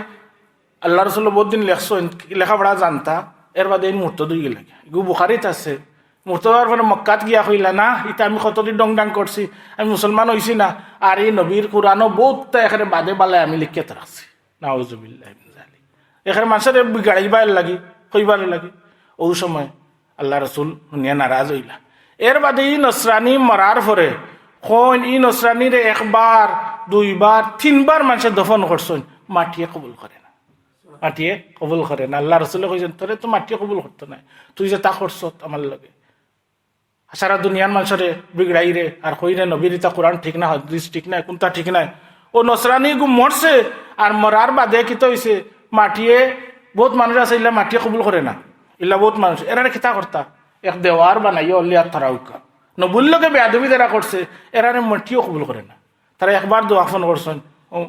আল্লাহ রসুল্লাহ বহুত দিন লেখছেন, লেখাপড়া জানতা, এর বাদে এই মুহূর্ত দুই গেলে গু বুখারিত আছে। মুহূর্ত হওয়ার পরে মক্কাত গিয়া কইলা না ইটা আমি কতদিন ডং করছি, আমি মুসলমান হয়েছি না, আর এই নবীর কোরআনও বহুত এখানে বাদে বালে আমি লিখিত রাখছি, নাউজুবিল্লাহ মিন যালিক। এখানে মানুষের বিগাড়াইবার লাগি, কইবার লাগি। ওই সময় আল্লাহ রসুল শুনিয়া নারাজ হইলা। এর বাদে ই নসরানি মরার পরে কোন ই নসরানিরে একবার দুইবার তিনবার মানুষের দফন করছেন, মাটিয়ে কবুল করে না, মাটিয়ে কবুল করে না। আল্লাহ রসুল্লাহ কইছেন তোরে তো মাটিয়ে কবুল করতো না, তুই যে তা করছ আমার লগে। সারা দুনিয়ার মানুষরে বিগড়াই রে আর কই রে নবীর ইতা কোরআন ঠিক না, হাদিস ঠিক নাই, কোনটা ঠিক নাই। ও নসরানি গু মরছে, আর মরার বাদে কিত হয়েছে, মাটিয়ে বহুত মানুষ আছে ইলা মাটিয়ে কবুল করে না, ইলা বহুত মানুষ এরা খিতা করতা এক দেওয়ার বানাইয়া অলিয়ার তারাউকা নবুল লোকে বেয়াদবি যারা করছে এরারে মাটিও কবুল করে না। তারা একবার দোয়া ফোন করছেন,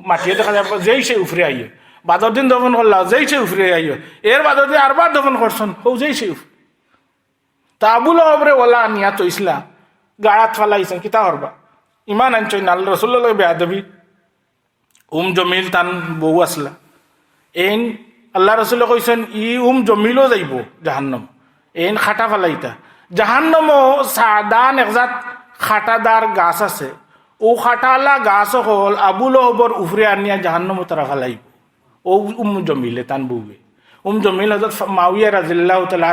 মাটিয়ে দেখা যায় যেই সে উফরে আইয়ে, বাদর দিন দফন করলা যেই সে উফরে আইয়ে, এর বাদর দিন আরবার দফন করছেন হৌ যেই সে উফরে। তা আবুল হবরে ওলা নিয়া তৈসলা গাড়াত ফালাইছেন কিতা করবা, ইমান আনছই না আল্লাহ রসুল্লাহ লগে বেয়াদবি। জমিল তান বউ আসলা, এন আল্লাহ রসুল্লাহ কইছেন ই জমিলও যাইব জাহান্নম, এন খাটা ফালাইতা জাহান্নমও সাদান একজাত খাটাদার গাছ আছে, ও খাটালা গাছ হল আবুল হবর উফরে আনিয়া জাহান্নম তারা ফালাইব। ও জমিলে তান বউবে জমিল হজরত মাউইয়া রাদিয়াল্লাহু তাআলা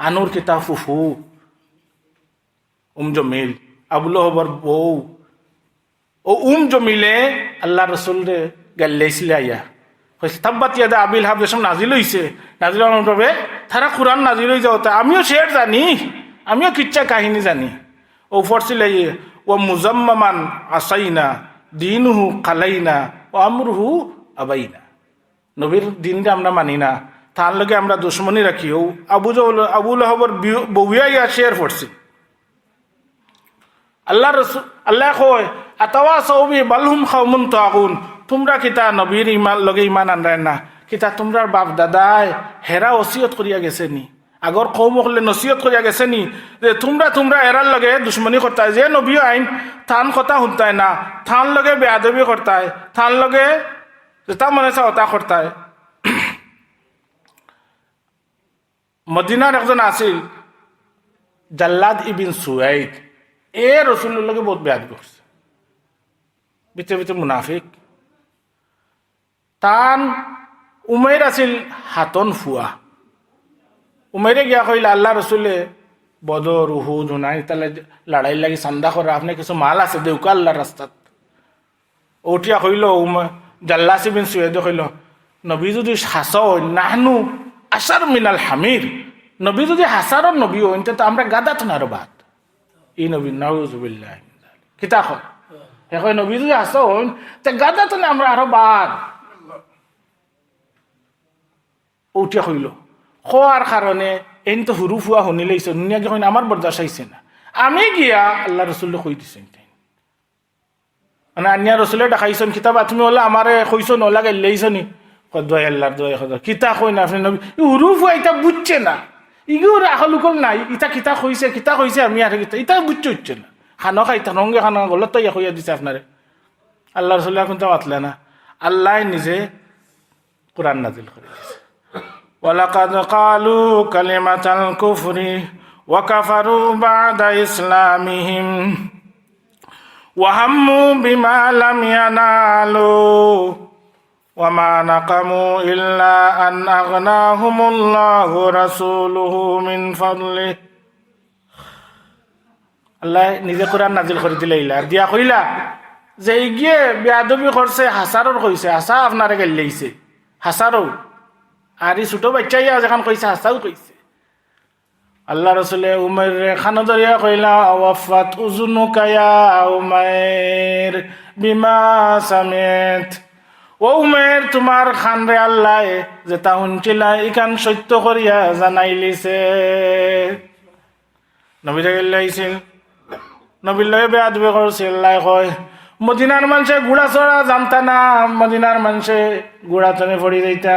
আনুর কিতাব ফুফু জমিল আবুল হবর বউ। ও জমিলে আল্লাহ রসুল রে গাল্লাইছিলে আইয়া কইছে তাব্বাত ইয়াদা আবিল হাব যেসব নাজিল হইছে, নাজিল হওয়ার তবে তারা কোরআন নাজিল হয়ে যাওয়া, আমিও শের জানি, আমিও কিচ্ছা কাহিনী জানি। ও পড়ছিল ও মুজাম্মামান আসাইনা দিনহু খালাইনা ও আমরুহু আবাইনা, নবীর দিনটা আমরা মানি না, তার লগে আমরা দুশ্মনী রাখি। ও আবুল হবর বউয়া ইয়া শের পড়ছি। আল্লাহ রসুল আল্লাহ কয় আতাওয়াসাউ বি বালহুম খাওমুন তাগুন, তোমরা কিতা নবীর ইমান লগে ইমান আনরায় না, কিতা তোমরার বাপ দাদায় হেরা ওসিয়ত করিয়া গেছে নি, আগর কৌম হলে নসিহত করিয়া গেছে নি যে তোমরা এরার লগে দুশ্মনী করতায়, যে নবী আইন থান কথা শুনতায় না, থান লগে বেয়াদবি করতায়, থান লগে যেটা মনে চা ওটা করতায়। মদিনার একজন আছিল জাল্লাদ ইবিন সুয়াইদ, এ রসুলের লগে বহুত বেয়াদবি করছে, ভিতরে ভিতরে মুনাফিক। তান উমের আছিল হাতন ফুয়া, উমেরে গিয়া কইলা আল্লাহ রসুলে বদর উহুদ হুনাই তাহলে লড়াই লাগি চান্দা করা, আপনি কিছু মাল আছে দেউকা আল্লাহর রাস্তাত। উঠিয়া কইল জাল্লাস বিন সুয়েদে কইল নবী যদি হাস নাহনু আসার মিনাল হামির, নবী যদি হাসারর নবী হইন তো আমরা গাদা তো আরো বাদ। ই নবী নাউজুবিল্লাহ কিতা কয়, হে কয় নবী যদি হাস হইন তো গাদা তো আমরা আরো বাদ। উঠিয়া কইল খোয়ার কারণে এন তো হুরু ফুয়া শুনি লাইছে, দুনিয়াকে কইন আমার বরদাস্ত হইছে না, আমি গিয়া আল্লাহ রসুল্লে কই দিছেন মানে আনিয়া রসুলে দেখাইছেন কিতাবা তুমি ওলা আমারে কইছো নলা গাইলাইছ নি, দয় আল্লাহর দয় কিতা কই না আপনি নবী হুরু ফুয়া এটা বুঝছে না, ইগুর আহলুকল নাই ইটা কিতা কইছে আমি আর কিতা ইটা বুঝতে হচ্ছে না, খানো খাইতা রঙে খানো গলত তো ইয়া কইয়া দিছে আপনারে। আল্লাহ রসুল্লাহ কিন্তু মাতলে না, আল্লাহ নিজে কোরআন নাজিল করে দিছে। ওয়ালাকাদ ক্বালু কালিমাতাল কুফরি ওয়া কাফারু বা'দা ইসলামিহিম ওয়া হাম্মু বিমা লাম ইয়ানালু ওয়া মা নাকামু ইল্লা আন আগনাহুমুল্লাহু রাসূলুহু মিন ফাদলিহি। আল্লাহ নিজে কোরআন নাজিল করে দিলাইলা দিয়া কইলা যে গিয়ে বেয়াদবি করছে, হাসারর কইছে, হাসা আপনারে গাইলাইছে হাসারও, আর এই ছোট বাচ্চা ইয়া যখন কইছে হাসাও কইছে। আল্লাহ রসুলে উমের খানো দরিয়া কইলা ওয়াফাত উজুনুকা ইয়া উমাইর বিমা সামিত, ও উমের তোমার খান রে আল্লাহ যেটা শুনছিলা ইখান সত্য করিয়া জানাইলিছে। নবীরে গেলাইছিল, নবীর লগে বেয়াদবি করছিল, আল্লাহ কয় মদিনার মানুষে গুড়া চড়া জানতা না, মদিনার মানুষে গুড়া তনে পড়ি যাইতা।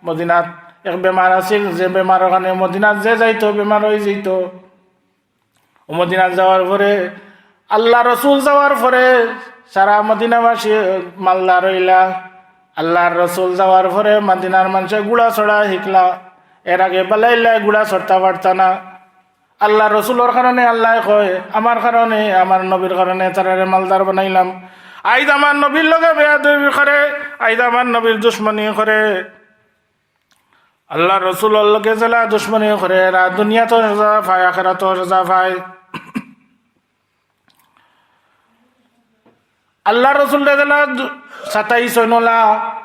মদিনাত এক বেমার আছিল, যে বেমারের কারণে মদিনাত যে যাইতো বেমার হয়ে যেত। ও মদিনাত যাওয়ার পরে আল্লাহ রসুল যাওয়ার পরে সারা মদিনাবাসী মাল্লা রইলা। আল্লাহর রসুল যাওয়ার পরে মদিনার মানুষে গুড়া চড়া শিখলা, এর আগে বেলাইলা গুড়া চড়তে পারত না। আল্লাহ রসুলের কারণে আল্লাহ কয় আমার কারণে আমার নবীর কারণে তারারে মালদার বানাইলাম। আইদ আমার নবীর লগে বেয়াদবি করে, আইদ আমার নবীর দুশ্মনী করে, আল্লাহ রসুলের লগে জেলা দুশ্মনী করে, দুনিয়া তো সাজা পায় আখিরাত তো সাজা পায়। আল্লাহ রসুল জেলা 27 নলা,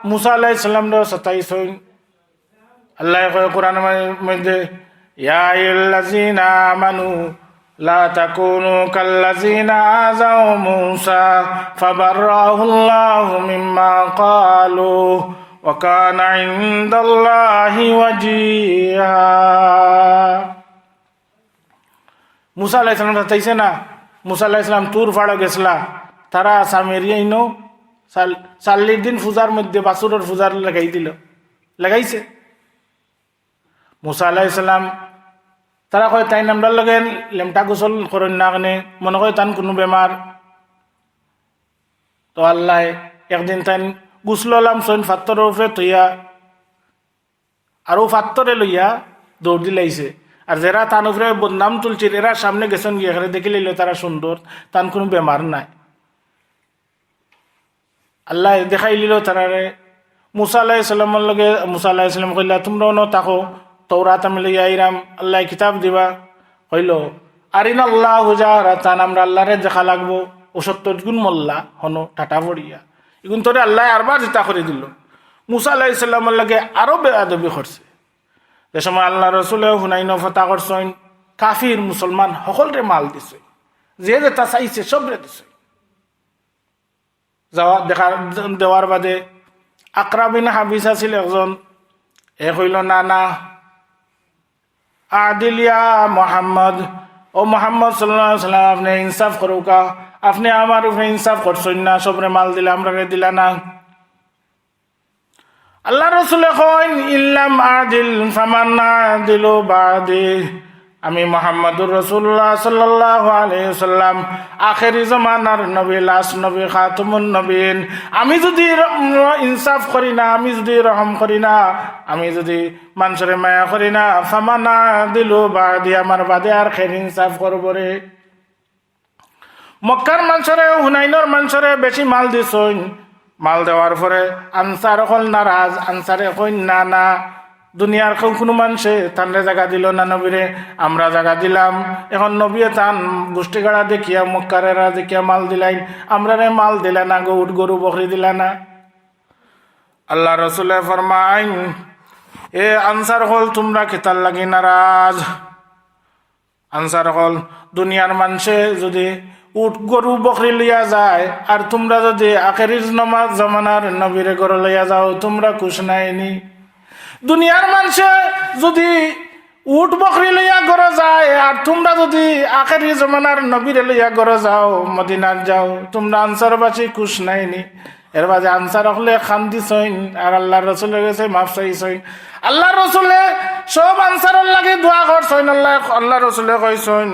মুসা আলাইহিস সালাম 27। আল্লাহ কয় কোরআনের মধ্যে ইয়া আইয়ুহাল্লাযীনা আমানু লা তাকুনু কাল্লাযিনা আযাউ মূসা ফাবাররাহুল্লাহু মিম্মা ক্বালু ওয়া কানা ইনদাল্লাহি ওয়াজিহা। মুসা আলাইহিস সালাম তাইছে না, মুসা আলাইহিস সালাম তুর ফাড়া গেছলা, তারা সামেরিয়াইনো 40 দিন পূজার মধ্যে বাছুরের পূজার লাগাইছে। মুসা আলাইহিস সালাম তারা কয় তাই নামটার লগে লেমটা গোসল করেন না কেনে, মনে হয় তান কোনো বেমার। তো আল্লাহ একদিন তাই গুসলাম সৈন ফাত্তরের উপরে তৈয়া আর ও ফাত্তরে লইয়া দৌড় দিলাইছে। আর যারা তান উপরে বদনাম তুলছিল এরা সামনে গেছেন গিয়ে এখানে দেখে লইল তারা সুন্দর, তান কোনো বেমার নাই। আল্লাহ দেখাই লিল তারারে। মুসা আলাইহিস সালামের লগে মুসা আলাইহিস সালাম কইলা তোমরাও ন তাকো, তওরাত আমি লইয়া আইরাম, আল্লাহ কিতাব দিবা। হইল আরিনা আল্লাহ হুজারা, তান আমরা আল্লাহরে দেখা লাগবো। ও 70 গুণ মোল্লা হনো টাটা পড়িয়া এগুন তোরে আল্লাহ আরবার জিতা করে দিল। মুসা আলাইহিস সালামের লগে আরো বেয়াদবি করছে। যে সময় আল্লাহ রসুলেও হুনাইন ফতা করছেন, কাফির মুসলমান সকলরে মাল দিছে, যে যেটা চাইছে সবরে দিছে। যাওয়া দেখা দেওয়ার বাদে আকরা বিন হাবিস আছিল একজন, এ কইল না না আদিলিয়া মোহাম্মদ, ও মোহাম্মদ সাল্লাল্লাহু আলাইহি ওয়াসাল্লাম আপনি ইনসাফ করুকা, আপনি আমার উপরে ইনসাফ করছেন না, সবরে মাল দিলে আমরা দিলা না। আল্লাহ রসুলে কইন ইল্লাম আদিল ফামান আদিলু বাদি, আমি মুহাম্মদুর রাসূলুল্লাহ সাল্লাল্লাহু আলাইহি ওয়াসাল্লাম আখেরি জামানার নবী, লাস্ট নবী, খাতুমুন নবীন। আমি যদি ইনসাফ করি না, আমি যদি রহম করি না, আমি যদি মানুষের মায়া করি না, ফামান আদিলু বাদি, আমার বাদে আর খের ইনসাফ করব রে। মক্কার মানুষরে হুনাইনের মানুষরে বেশি মাল দিছইন, মাল দেওয়ার পরে আনসার হল নারাজ। আনসারে কইন না না, দুনিয়ার কোনো মানুষে তানরে জায়গা দিল না, নবীরে আমরা জায়গা দিলাম। এখন নবীয়ে তান গোষ্ঠী গাড়া দেখিয়া মক্কারেরা দেখিয়া মাল দিলাইন, আমরা রে মাল দিলা না, উট গরু বকরি দিলা না। আল্লাহ রসুলে ফরমাইন এ আনসার হল তোমরা খেতার লাগি নারাজ। আনসার হল দুনিয়ার মানুষে যদি উট গরু বকরি লইয়া যায় আর তোমরা যদি আখেরির জমানার নবীরে গরু লইয়া যাও, তোমরা খুশ নাইনি। দুনিয়ার মানুষে যদি উট বকরি লইয়া গড়ে যায় আর তোমরা যদি আখেরি জমানার নবীরে লইয়া গড়ে যাও, মদিনার যাও, তোমরা আনসারবাসী খুশ নাইনি। এর বাজে আনসার হলে খান্দিছইন আর আল্লাহ রসুলে গেছে মাফ চাইছইন। আল্লাহ রসুলে সব আনসারের লাগে দোয়া করছইন। আল্লাহ রসুলে কইছইন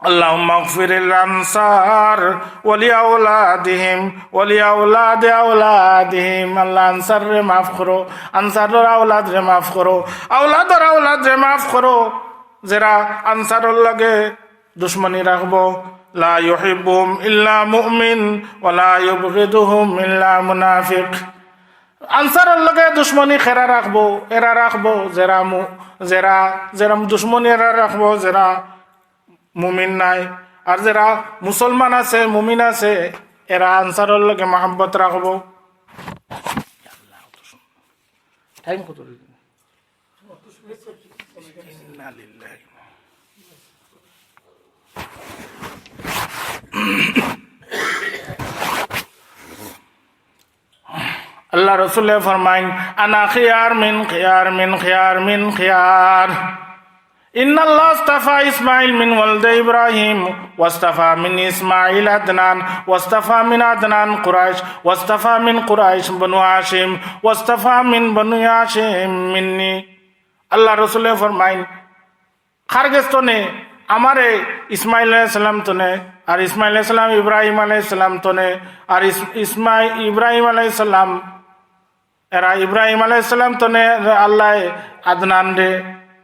আল্লাহুম্মা গফিরিল আনসার ওয়ালি আওলাদিহিম ওয়ালি আওলাদি আওলাদিহিম। আল্লাহ আনসার রে মাফ করো, আনসারের আওলাদ রে মাফ করো, আওলাদের আওলাদ রে মাফ করো। যারা আনসারের লাগে দুশ্মনী রাখবো, লা ইউহিব্বুহুম ইল্লা মুমিন ওয়া লা ইউবগিদুহুম ইল্লা মুনাফিক। আনসারের লগে দুশ্মনী খেরা রাখবো, এরা রাখবো যারা দুশ্মনী এরা রাখবো যারা মুমিন নাই। আর যারা মুসলমান আছে মুমিন আছে এরা আনসারের লগে মহব্বত রাখবো। টাইম কত? আল্লাহ রসুল ফরমাইন আনা খিয়ার মিন খিয়ার মিন খিয়ার মিন খিয়ার। ইন্নাল্লাহ ইসতাফা ইসমাইল মিন ওয়ালদে ইব্রাহিম ওয়াস্তাফা মিন ইসমাইল আদনান ওয়াস্তাফা মিন আদনান কুরাইশ ওয়াস্তাফা মিন কুরাইশ বনু হাশিম ওয়াস্তাফা মিন বনু হাশিম মিন্নি। আল্লাহ রসুল ফরমাইন খারগেস্তনে আমারে ইসমাইল আলাইহিস সালাম তনে আর ইসমাইল আলাইহিস সালাম ইব্রাহিম আলাইহিস সালাম তনে আর ইব্রাহিম আলাইহিস সালাম এরা ইব্রাহিম আলাইহিস সালাম তনে আল্লাহ আদনান রে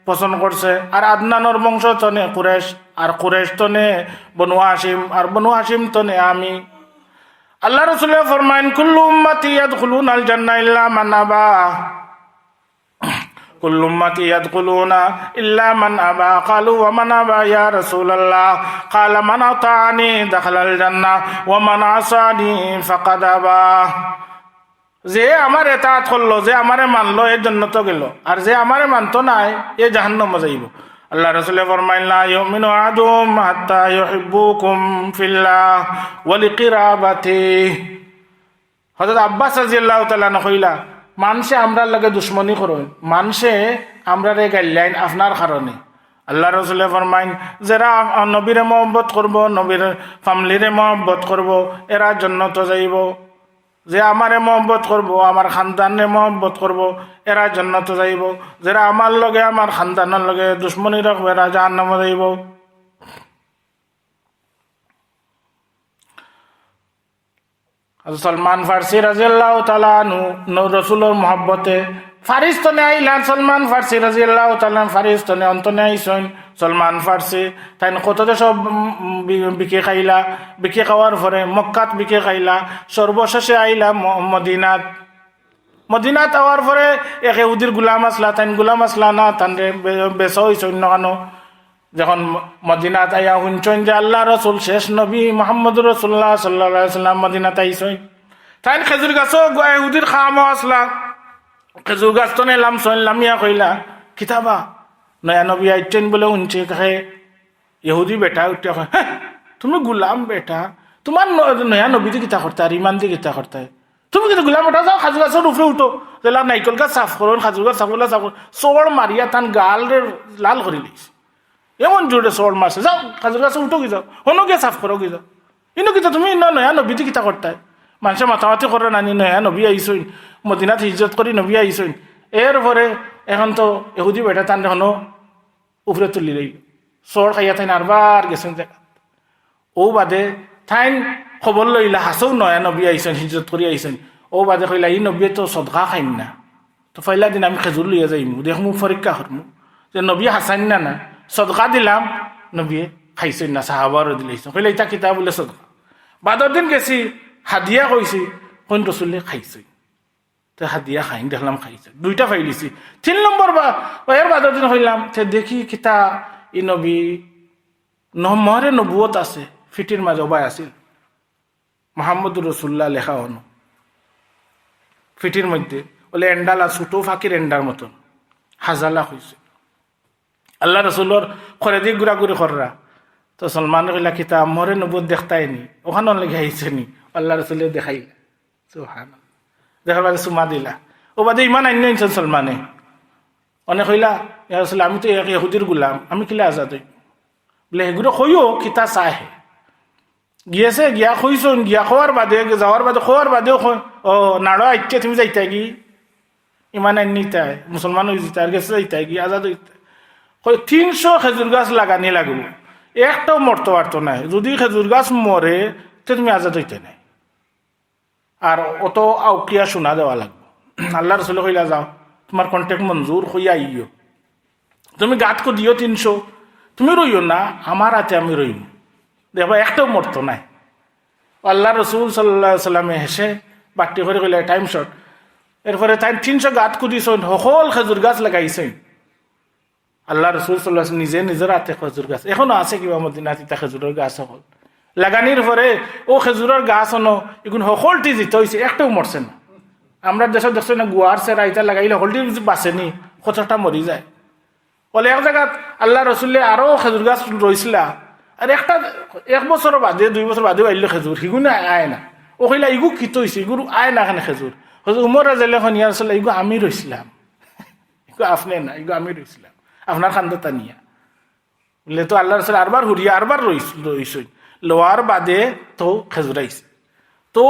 পছন্দ করছে। আর আদনানোর বংশ তনে কুরেশ আর কুরেশ তনে বনু হাশিম আর বনু হাশিম তনে আমি। আল্লাহ রসুল ফরমাইন কুল্লু উম্মতি ইয়াদখুলুনাল জান্নাহ ইল্লা মান আবা কুল্লু উম্মতি ইয়াদখুলুনা ইল্লা মান আবা ক্বালু ওয়া মান আবা ইয়া রাসূলুল্লাহ ক্বালা মান আতানি দাখালাল জান্নাহ ওয়া মান আসানি ফাকাদ আবা। যে আমার এতাআত করলো, যে আমারে মানলো এর জান্নাতে গেল, আর যে আমারে মানতো নাই এ জাহান্নামে যাইব। আল্লাহ রাসূল ফরমাইলেন লা ইউমিনু আহাদুকুম হাত্তা ইউহিব্বুকুম ফিল্লাহ ওয়া লিকিরাবাতিহি। হযরত আব্বাস রাদিয়াল্লাহু তাআলা কইলা মানুষে আমরার লাগে দুশ্মনী করুন, মানুষে আমরারে গাইলাইন আপনার কারণে। আল্লাহ রসুলে ফরমাইন যারা নবীরে মহব্বত করব, নবীর ফ্যামিলিরে মহব্বত করব, এরা জান্নাতে যাইব। যে আমারে মহব্বত করব, আমার খানদানে মহব্বত করব, এরা জান্নাতে যাইব। যারা আমার লগে আমার খানদানের লগে দুশ্মনী রাখবে, এরা জাহান্নামে যাইব। সলমান ফার্সি রাদিয়াল্লাহু তাআলা আনহু রাসূলের মহব্বতে ফারিস্তনে আইলান। সলমান ফার্সি রাদিয়াল্লাহু তাআলা ফারিস্তনে অন্তনে আইসন। সলমান ফার্সি তাই কত সব বিকে খাইলা, বিকে খাওয়ার পরে মক্কাত বিকে খাইলা, সর্বশেষে আইলা মদিনাত। মদিনাত আওয়ার পরে এক ইহুদির গুলাম আসলা, তাই গুলাম আসলা না তানরে বেচা হইসন কেন। যখন মদিনাত আইয়া শুনছেন যে আল্লাহ রসুল শেষ নবী মুহাম্মদুর রাসূলুল্লাহ সাল্লাল্লাহু আলাইহি ওয়াসাল্লাম মদিনাত আইসেন, তাই খেজুর গাছও ইহুদির খাওয়া আসলা। খেজুর গাছ তো নেলাম লামিয়া কইলা কিতাবা নয়া নবী আইছেন বলে শুনছে। কে ইহুদি বেটা উঠে কয়, হ্যাঁ তুমি গুলাম বেটা, তোমার নয়া নবী দিয়ে কিতা করতে আর ইমান দিয়ে কিতা করতে, তুমি কিন্তু গুলাম বেটা যাও খাজুর গাছের উপরে উঠো, নাইকল গাছ সাফ করুন, খাজুর গাছ সাফ করলে সাফ করুন। চোর মারিয়া তান গাল লাল করে লিস, এমন জোরে চোর মারছে, যাও খাজুর গাছে উঠো কি যাও, হনো গিয়ে সাফ করো কি যাও। কিন্তু কিতা তুমি নয়া নবী দিয়ে কিতা করতে, মানুষে মাথামাতি করে নানি নয়া নবী আইসইন, মদিনাত হিজরত করি নবী আইসইন। এরপরে এখন তো এহুদি বেটা তান এখনো উপরে তুলি রইল, চোর খাইয়া থাইন আরবার গেছেন জায়গা। ও বাদে থাইন খবর লইলা হাসও নয়া নবী আইসেন, হিজরত করি আইসেন। ও বাদে কইলা ই নবী তো সদকা খাইন না, তো পয়লা দিন আমি খেজুর লইয়া যাইমু, দেখমু পরীক্ষা করমু যে নবী হাসাইন না না। সদকা দিলাম, নবী খাইছেন না, সাহাবারও দিলাইছেন। কইলা ইটা কিতাব বলে সদকা। বাদর দিন গেছি হাদিয়া কইছি, কোন রসুলে খাইছে, তো হাদিয়া খাইন দেখলাম খাইছে, দুইটা ফাইলিছি। 3 নম্বর এর বাদর দিন হইলাম দেখি কিতা ই নবী মহরে নবুয়ত আছে, ফিটির মাঝে অবাই আছিল মুহাম্মদুর রাসূলুল্লাহ লেখা হন ফিটির মধ্যে, বলে এন্ডালা ছোটো ফাঁকির এন্ডার মতন হাজালা হয়েছে। আল্লাহ রসুলোর খরে দিয়ে ঘুরাঘুরি কররা। তো সলমান কইলা কিতা মরে নবুয়ত দেখতাই নি, ওখানে লেগে আইছে নি। আল্লাহ রসুলে দেখাইলা, সুবহানাল্লাহ, দেখার বাদে চুমা দিলা। ও বাদে ইমান আইন আনছেন সলমানে। অনেক কইলা ইয়া রাসূলুল্লাহ আমি তো ইহুদির গুলাম, আমি কিলা আজাদ হই, বলে এগুলো কইও কিতা চাহে। গিয়েছে গিয়া খুঁজছুন, গিয়া খোয়ার বাদে যাওয়ার বাদে খোয়ার বাদেও ও নাড়ো আইতে তুমি যাইতা কি ইমান আইন নিতাই, মুসলমান হয়ে যেতে আর গেছে যাইতাই কি আজাদ হইতে। 300 খেজুর গাছ লাগানি লাগব, একটাও মরতে পারতো নাই। যদি খেজুর গাছ মরে তো তুমি আজাদ হইতে নাই, আর অত আউকিয়া শোনা দেওয়া লাগবে। আল্লাহ রসুল কইলা যাও তোমার কন্ট্যাক্ট মঞ্জুর হইয়া আইও, তুমি গাত কো দিও 300, তুমি রইও না আমার হাতে আমি রইম, দেখবা একটাও মরতো নাই। আল্লাহ রসুল সাল্লাহ সাল্লামে হেসে বাট্টি করে কইলে টাইম শর্ট। এরপরে তাই 300 গাত কুদিছেন, সকল খেজুর গাছ লাগাইছেন। আল্লাহ রসুল সাল্লাহ নিজে নিজের হাতে খেজুর গাছ এখনো আছে, কিবা মদিনাত ইতা খেজুরের গাছ সকল লাগানির পরে ও খেজুরের গাছ হনো এখন সকলটি জিতে হয়েছে, একটাও মরছে না। আমরা দেশত দেখছো না গুয়ার সেরা ইটা লাগাইলে সকলটি বাঁচেনি, কতটা মরি যায়। বলে এক জায়গাত আল্লাহ রসুল্লে আরো খেজুর গাছ রয়েছিলা, আর একটা 1 বছর বাদে 2 বছর বাদেও আইলো খেজুর, সিগুনে আয় না। ও কইলা ইগু কিতো হয়েছে, ইগুর আয় না এখানে খেজুর। উমর রাজিয়াল্লাহু আনহু ইয়া রাসূলুল্লাহ ইগু আমি রইছিলাম, ইগু আপনি না, ইগু আমি রইছিলাম আপনার খান্দতা নিয়া। বলে তো আল্লাহ রসুল আরবার হুরিয়া আরবার রইছই, লোয়ার বাদে তো খেজুর আইছে। তো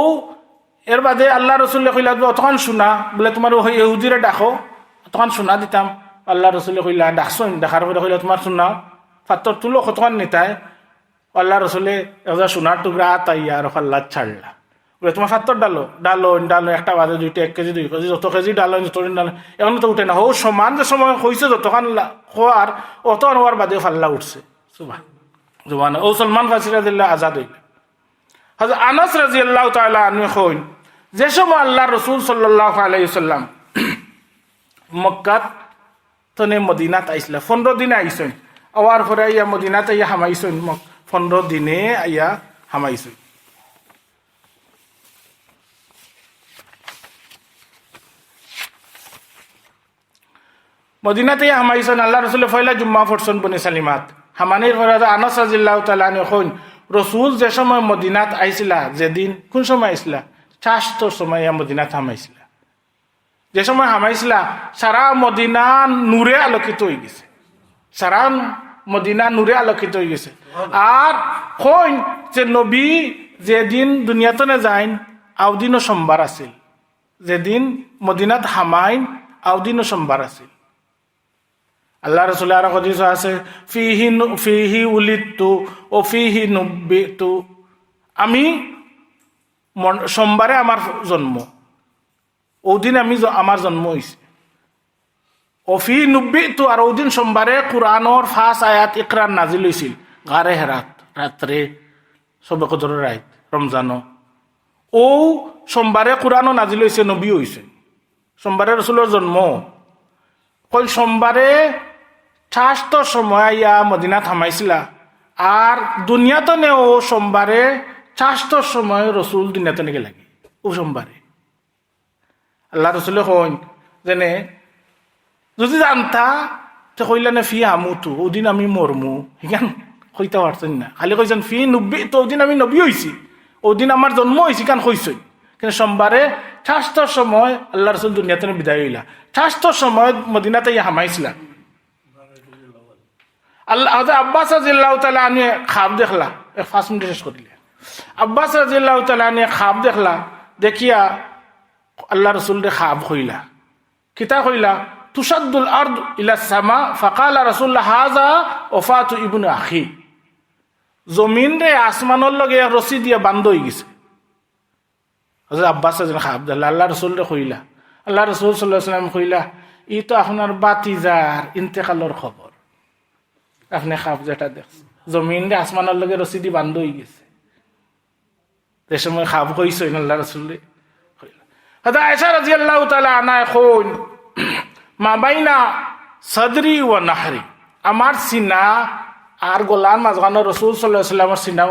এর বাদে আল্লাহ রসুল্লে কইলা তখন শোনা, বলে তোমার ইহুদিরে ডাকো, তখন শোনা দিতাম। আল্লাহ রসুল্লে কইলা ডাকছেন, দেখার পরে কইলা তোমার শোনা ফাত্তর তুলো কতক্ষণ নিতায়। আল্লাহ রসুলে একটা সোনার টুকরা আতাইয়া আর ফাল্লা ছাড়লা, বলে তোমার ফাত্তর ডালো ডালো ডালো, একটা বাদে 2টা 1 কেজি 2 কেজি যত কেজি ডালো যতদিন ডালো এখন তো উঠে না। হো সমান যে সময় হয়েছে যতক্ষণ খোয়ার অতক্ষণ হওয়ার বাদেও ফাল্লা উঠছে। সুবহান ও সলমান ফার্সি রাদিয়াল্লাহু আজাদ হইল। হযরত আনাস রাদিয়াল্লাহু তাআলা আনহু কইন যে সময় আল্লাহ রসুল সাল্লাল্লাহু আলাইহি ওয়াসাল্লাম মক্কাত তনে মদিনাত আইসলা, 15 দিনে আইসেন। আওয়ার পরে আইয়া মদিনাতে আইয়া হামাইছেন, 15 দিনে আইয়া হামাইছেন। মদিনাতে হামাইছেন আল্লাহ রসুলের ফয়লা জুম্মা পড়ছেন বনি সালিমাত হামানির পরে আনাস রাদিয়াল্লাহু তাআলা আনহু কইন রসুল যে সময় মদিনাত আইছিলা যেদিন কোন সময় আইছিলা চাষতর সময় মদিনাত হামাইছিলা যে সময় হামাইছিলা সারা মদিনা নূরে আলোকিত হয়ে গেছে সারা মদিনা নূরে আলোকিত হয়ে গেছে আর কইন যে নবী যেদিন দুনিয়াতে যাইন আউদিনও সোমবার আছিল যেদিন মদিনাত হামাইন আউদিনও সোমবার আছিল আল্লাহ রসুল আর হাদিস আছে ফিহি উলিদতু ও ফিহি নুব্বিতু আমি সোমবারে আমার জন্ম ওদিন আমি আমার জন্ম হয়েছে অফি নুব্বিতু আর ওদিন সোমবারে কুরআনের ফার্স্ট আয়াত ইকরার নাজিল হয়েছিল গারে হেরাত রাত্রে সবে কদরের রাত রমজানো ও সোমবারে কুরআনও নাজিল হয়েছে নবী হয়েছে সোমবারে রসুলের জন্ম কই সোমবারে ষষ্ঠ সময় ইয়া মদিনা থামাইছিলা আর দুনিয়াতে নেও সোমবারে ষষ্ঠ সময় রসুল দুনিয়াতে নাকি লাগে ও সোমবারে আল্লাহ রসুলে কইন যেনে যদি জানতা তো কইলা না ফি আমুতু ওদিন আমি মরমু হিগান কইতে পারছেন না খালি কইছেন ফি নব্বী তো ওদিন আমি নবী হয়েছি ওদিন আমার জন্ম হয়েছি কান কইছই কিন্তু সোমবারে ষষ্ঠ সময় আল্লাহ রসুল দুনিয়াতে বিদায় হইলা ষষ্ঠ সময় মদিনাতে হামাইছিলা আল্লাহ আব্বাস রাদিয়াল্লাহু তাআলা আনহু খাব দেখলা 5 মিনিট শেষ করিলে আব্বাস রাদিয়াল্লাহু তাআলা আনহু খাব দেখলা দেখিয়া আল্লাহ রসুল রে খাব হইলা কিতা হইলা তুসাদ্দুল আরদ ইলা সামা ফাকালা রাসূলুল্লাহ হাযা ওফাতু ইবনু আখি জমিন রে আসমানের লগে রশি দিয়ে বান্ধ হয়ে গেছে হযরত আব্বাস খাব দেখলা আল্লাহ রসুল রে কইলা আল্লাহ রসুল সাল্লাল্লাহু আলাইহি ওয়াসাল্লাম কইলা ই তো আপনার বাতিজার ইন্তেকালের খবর আপনি খাব যেটা দেখছেন জমিন রে আসমানের লগে রশি দিয়ে বান্ধ হয়ে গেছে যে সময় খাব কইছেন আল্লাহ রসুল কইলা হযরত আয়েশা রাদিয়াল্লাহু তাআলা আনহা কইন মা বাইনা সদরি ও নাহরি আমার সিনা আর গোলার মাঝখানে রসুল সাল্লাল্লাহু আলাইহি ওয়াসাল্লামের সিনা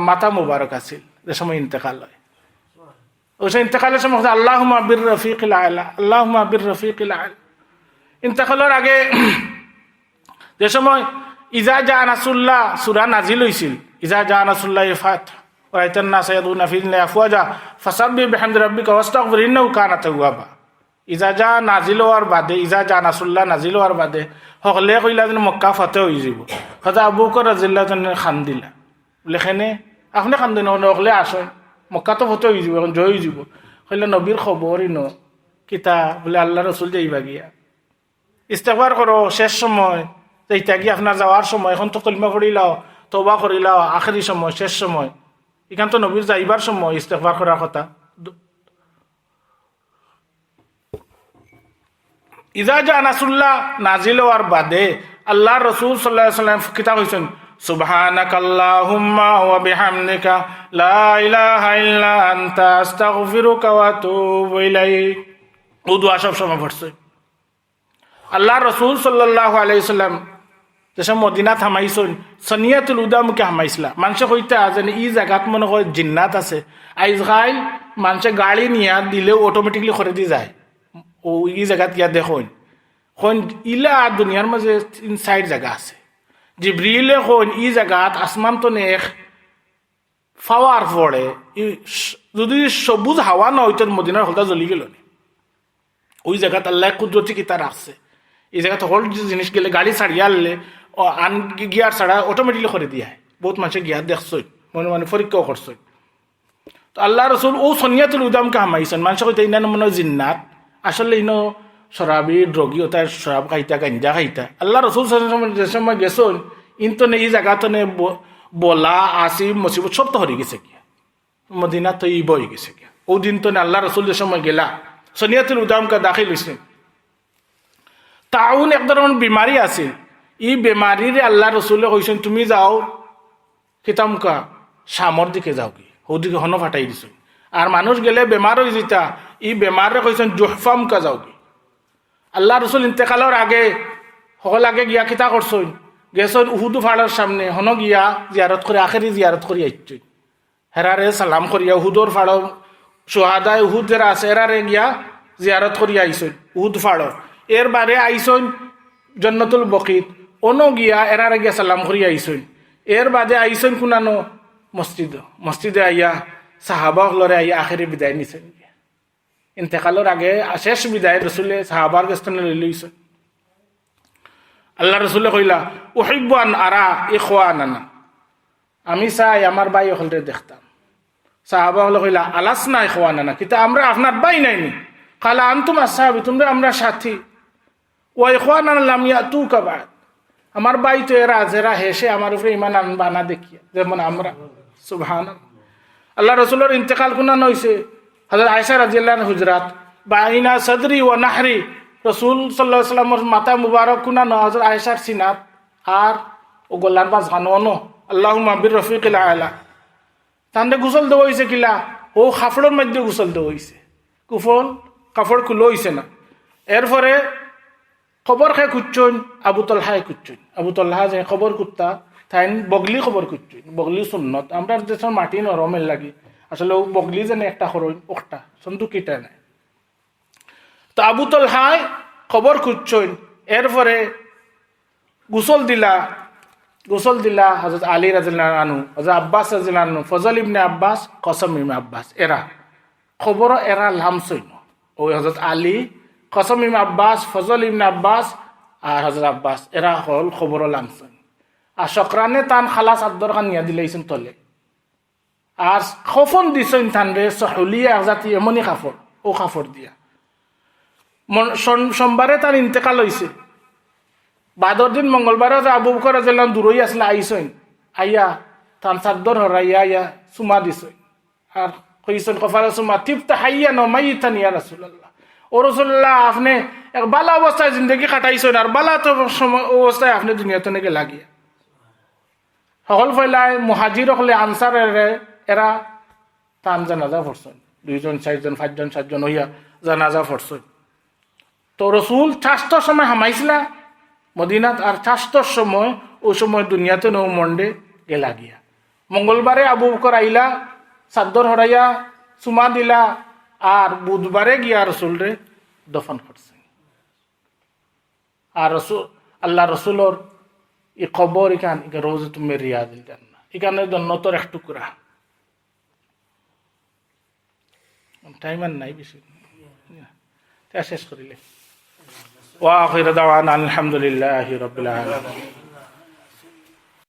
মাথা মুবারক আছিল যে সময় ইন্তেকাল হয় ওই ইন্তেকালের সময় আল্লাহুম্মা বির রফিকিল আলা আল্লাহুম্মা বির রফিকিল আলা ইন্তেকালের আগে যে সময় ইজা জা নাসরুল্লাহ সূরা নাজিল হইছিল ইজা জা নাসরুল্লাহ ফাত ওয়াইতান নাস ইয়াদুনা ফি দিনিল্লাহি আফওয়াজা ফাসাব্বিহ বিহামদি রাব্বিকা ওয়াস্তাগফির ইন্নাহু কানা তাওয়াবা ইজা জা নাজিল হওয়ার বাদে ইজা জা নাসরুল্লাহ নাজিল হওয়ার বাদে সকলে কইলা যেন মক্কা ফতেহ হয়ে যাব হযরত আবু বকর রাদিয়াল্লাহু তাআলা খান দিলা লেখেনে আপনি খান দিন সকলে আসেন মক্কা তো ফতেহ হয়ে যাব এখন জয় হয়ে যাব কইলা নবীর খবরই ন কিতা বলে আল্লাহ রসুল যাইবা গিয়া ইস্তেগফার করো শেষ সময় যাইতা গিয়ে আপনার যাওয়ার সময় এখন তো কলিমা পড়িলাও তওবা করিলাও আখেরি সময় শেষ সময় এখান তো নবীর যাইবার সময় ইস্তেগফার করার কথা ইজা জা নাসরুল্লাহ নাজিল হওয়ার বাদে আল্লাহ রসুল সাল্লাল্লাহু আলাইহি ওয়াসাল্লাম কিতাব হইছেন সুবহানাকাল্লাহুম্মা ওয়া বিহামদিকা লা ইলাহা ইল্লা আনতা আস্তাগফিরুকা ওয়া আতুবু ইলাইক ও দোয়া সব সময় পড়ছে আল্লাহ রসুল সাল্লাল্লাহু আলাইহি ওয়াসাল্লাম যেসব মদিনা থামাইছেন সনিয়াতুল উদামকে হামাইছিলা মানুষে কইতে যেন ই জায়গাত মনে হয় জিন্নাত আছে আইজগাইল মানুষে গাড়ি নিয়া দিলেও অটোমেটিকলি করে দিয়ে যায় ও ই জায়গাত ইয়া দেখুন কোন ইলা দুনিয়ার মাঝে 3-4 জায়গা আছে জিব্রিলে কোন ই জায়গাত আসমান তো নেক ফাওয়ার পড়ে যদি সবুজ হাওয়া না হইতো মদিনার হলতা জ্বলি গেল ওই জায়গাত আল্লাহ কুদরতি কিতা রাখছে এই জায়গাতে হল জিনিস গেলে গাড়ি ছাড়িয়ে আনলে আন গিয়ার ছাড়া অটোমেটিকলি করে দিয়ে বহুত মানুষে গিয়ার দেখছই মনে মনে পরীক্ষাও করছই তো আল্লাহ রসুল ও সনিয়াতুল উদামকে হামাইছেন মানুষ কইতে ইনান মনে জিন্নাত আসলে ইনো শরাবি ড্রগি ওটার শরাব খাইতা গাঞ্জা খাইতা আল্লাহ রসুল যে সময় গেছেন ইনতো নে এই জায়গাতে নে বলা আসি মুসিবত সব তো হয়ে গেছে গিয়া মদিনা তো ই বই গেছে গিয়া ও দিন তো আল্লাহ রসুল যে সময় গেলা সনিয়াতুল উদামকে দাখিল হয়েছেন তাউন এক ধরনের বিমারি আছে ই বেমারিরে আল্লাহ রসুলে কইছেন তুমি যাও কিতামকা শামর দিকে যাও কি ওদিকে হন ফাটাই দিছ আর মানুষ গেলে বেমার হয়ে যেতা ই বেমারে কইছেন জুহফামকা যাও কি আল্লাহ রসুল ইন্তেকালের আগে সকল আগে গিয়া কিতা করছেন গেছেন উহুদু ফাড়ার সামনে হন গিয়া জিয়ারত করে আখেরি জিয়ারত করি আইছেন হেরারে সালাম করিয়া উহুদর ফাড় সোহাদায় উহুদ যারা আছে হেরারে গিয়া জিয়ারত করি আইছেন উহুদ ফাড় এর বারে আইসন জন্নতুল বকিত অনো গিয়া এরারে গিয়া সালাম করি আইসন এর বাদে আইসন কুনানো মসজিদে আইয়া সাহাবা হলরে আইয়া আখেরি বিদায় নিছেন ইন্তেকালের আগে শেষ বিদায় রসুলে সাহাবার গেস্তনে লইছেন আল্লাহ রসুলে কইলা উহিব্বু আন আরা ইখওয়ানানা আমি চাই আমার ভাই হলরে দেখতাম সাহাবা হলে কইলা আলাসনা ইখওয়ানানা কিন্তু আমরা আপনার ভাই নাইনি কালা আনতুম আসহাবি তোমরা আমরা সাথী ওয়া ইখওয়ানানা লাম ইয়াতুকা বাদ আমার ভাই তো এরা যারা হেসে আমার উপরে ইমান আনবা না দেখিয়া যেমন আমরা সুবহানাল্লাহ আল্লাহ রসুলের ইন্তেকাল কুনান হইছে হযরত আয়েশা রাদিয়াল্লাহু আনহা হুজরাত বাইনা সদরি ওয়া নাহরি রসুল সাল্লাল্লাহু আলাইহি ওয়াসাল্লামের মাথা মুবারক কুনানো হযরত আয়েশার সিনাত আর ও গলার পাশ গানো আল্লাহুম্মা বির রফিকিল আলা তান্ডে গোসল দেওয়া হয়েছে কিলা ও কাপড়ের মধ্যে গোসল দেওয়া হয়েছে কাপড় খুলো হয়েছে না এরপরে খবর খাই খুঁজছেন আবু তলহায় খুঁজছেন আবু তলহা যে খবর কুত্তা তাই বগলি খবর খুঁজছেন বগলি সুন্নত আমরা দেশের মাটি নরমের লাগি আসলে ও বগলি যেন একটা খরচ ওটা সন্দুকিটা নাই তো আবু তলহায় খবর খুঁজছেন এরপরে গোসল দিলা হযরত আলী রাদিয়াল্লাহু আনহু হযরত আব্বাস রাদিয়াল্লাহু আনহু ফজল ইবনে আব্বাস কসম ইবনে আব্বাস এরা খবর এরা লামছইন ওই হযরত আলী কসম ইবনে আব্বাস ফজল ইবনে আব্বাস আর হযরত আব্বাস এরা হল খবর লামছইন আর শুকরানে তান খালাস আদর খান নিয়া দিলাইছেন তলে আর খফন দিছেন তান রে সহুলিয়া জাতি এমনি কাপড় ও কাপড় দিয়া সোমবারে তার ইন্তেকাল হইছে বাদর দিন মঙ্গলবারে আবু বকর রাদিয়াল্লাহু আনহু দূরই আসলে আইসইন আইয়া তান চাদর হরাইয়া আইয়া সুমা দিছইন আর কইসন কফারা সুমা তিবতা হাইয়া ন মাইতান ইয়া রাসূলুল্লাহ ও রাসূলুল্লাহ আপনি এক বালা অবস্থায় জিন্দেগি কাটাইছেন আর বালা তো অবস্থায় আপনি দুনিয়াতে নাকি লাগিয়া সকল ফেলায় মুহাজির হলে আনসার এরা তান জানাজা পড়ছেন 2 জন 4 জন 5 জন 7 জন হইয়া জানাজা পড়ছেন তো রসুল চাষটার সময় হামাইছিলা মদিনাত আর চাষটার সময় ওই সময় দুনিয়াতে নৌ মন্ডে গেলা গিয়া মঙ্গলবারে আবু বকর আইলা চাদর হরাইয়া চুমা দিলা আর বুধবারে গিয়া রসুল রে দফন করছে আর রসুল আল্লাহ রসুলর ই খবর ইখান রোজ তুমি রিয়া দিল জান্না এখানে জন্নতর এক টুকরা টাইম আর নাই বেশি শেষ করিলে ওয়া আখিরু দাওয়ানা আলহামদুলিল্লাহি রাব্বিল আলামিন।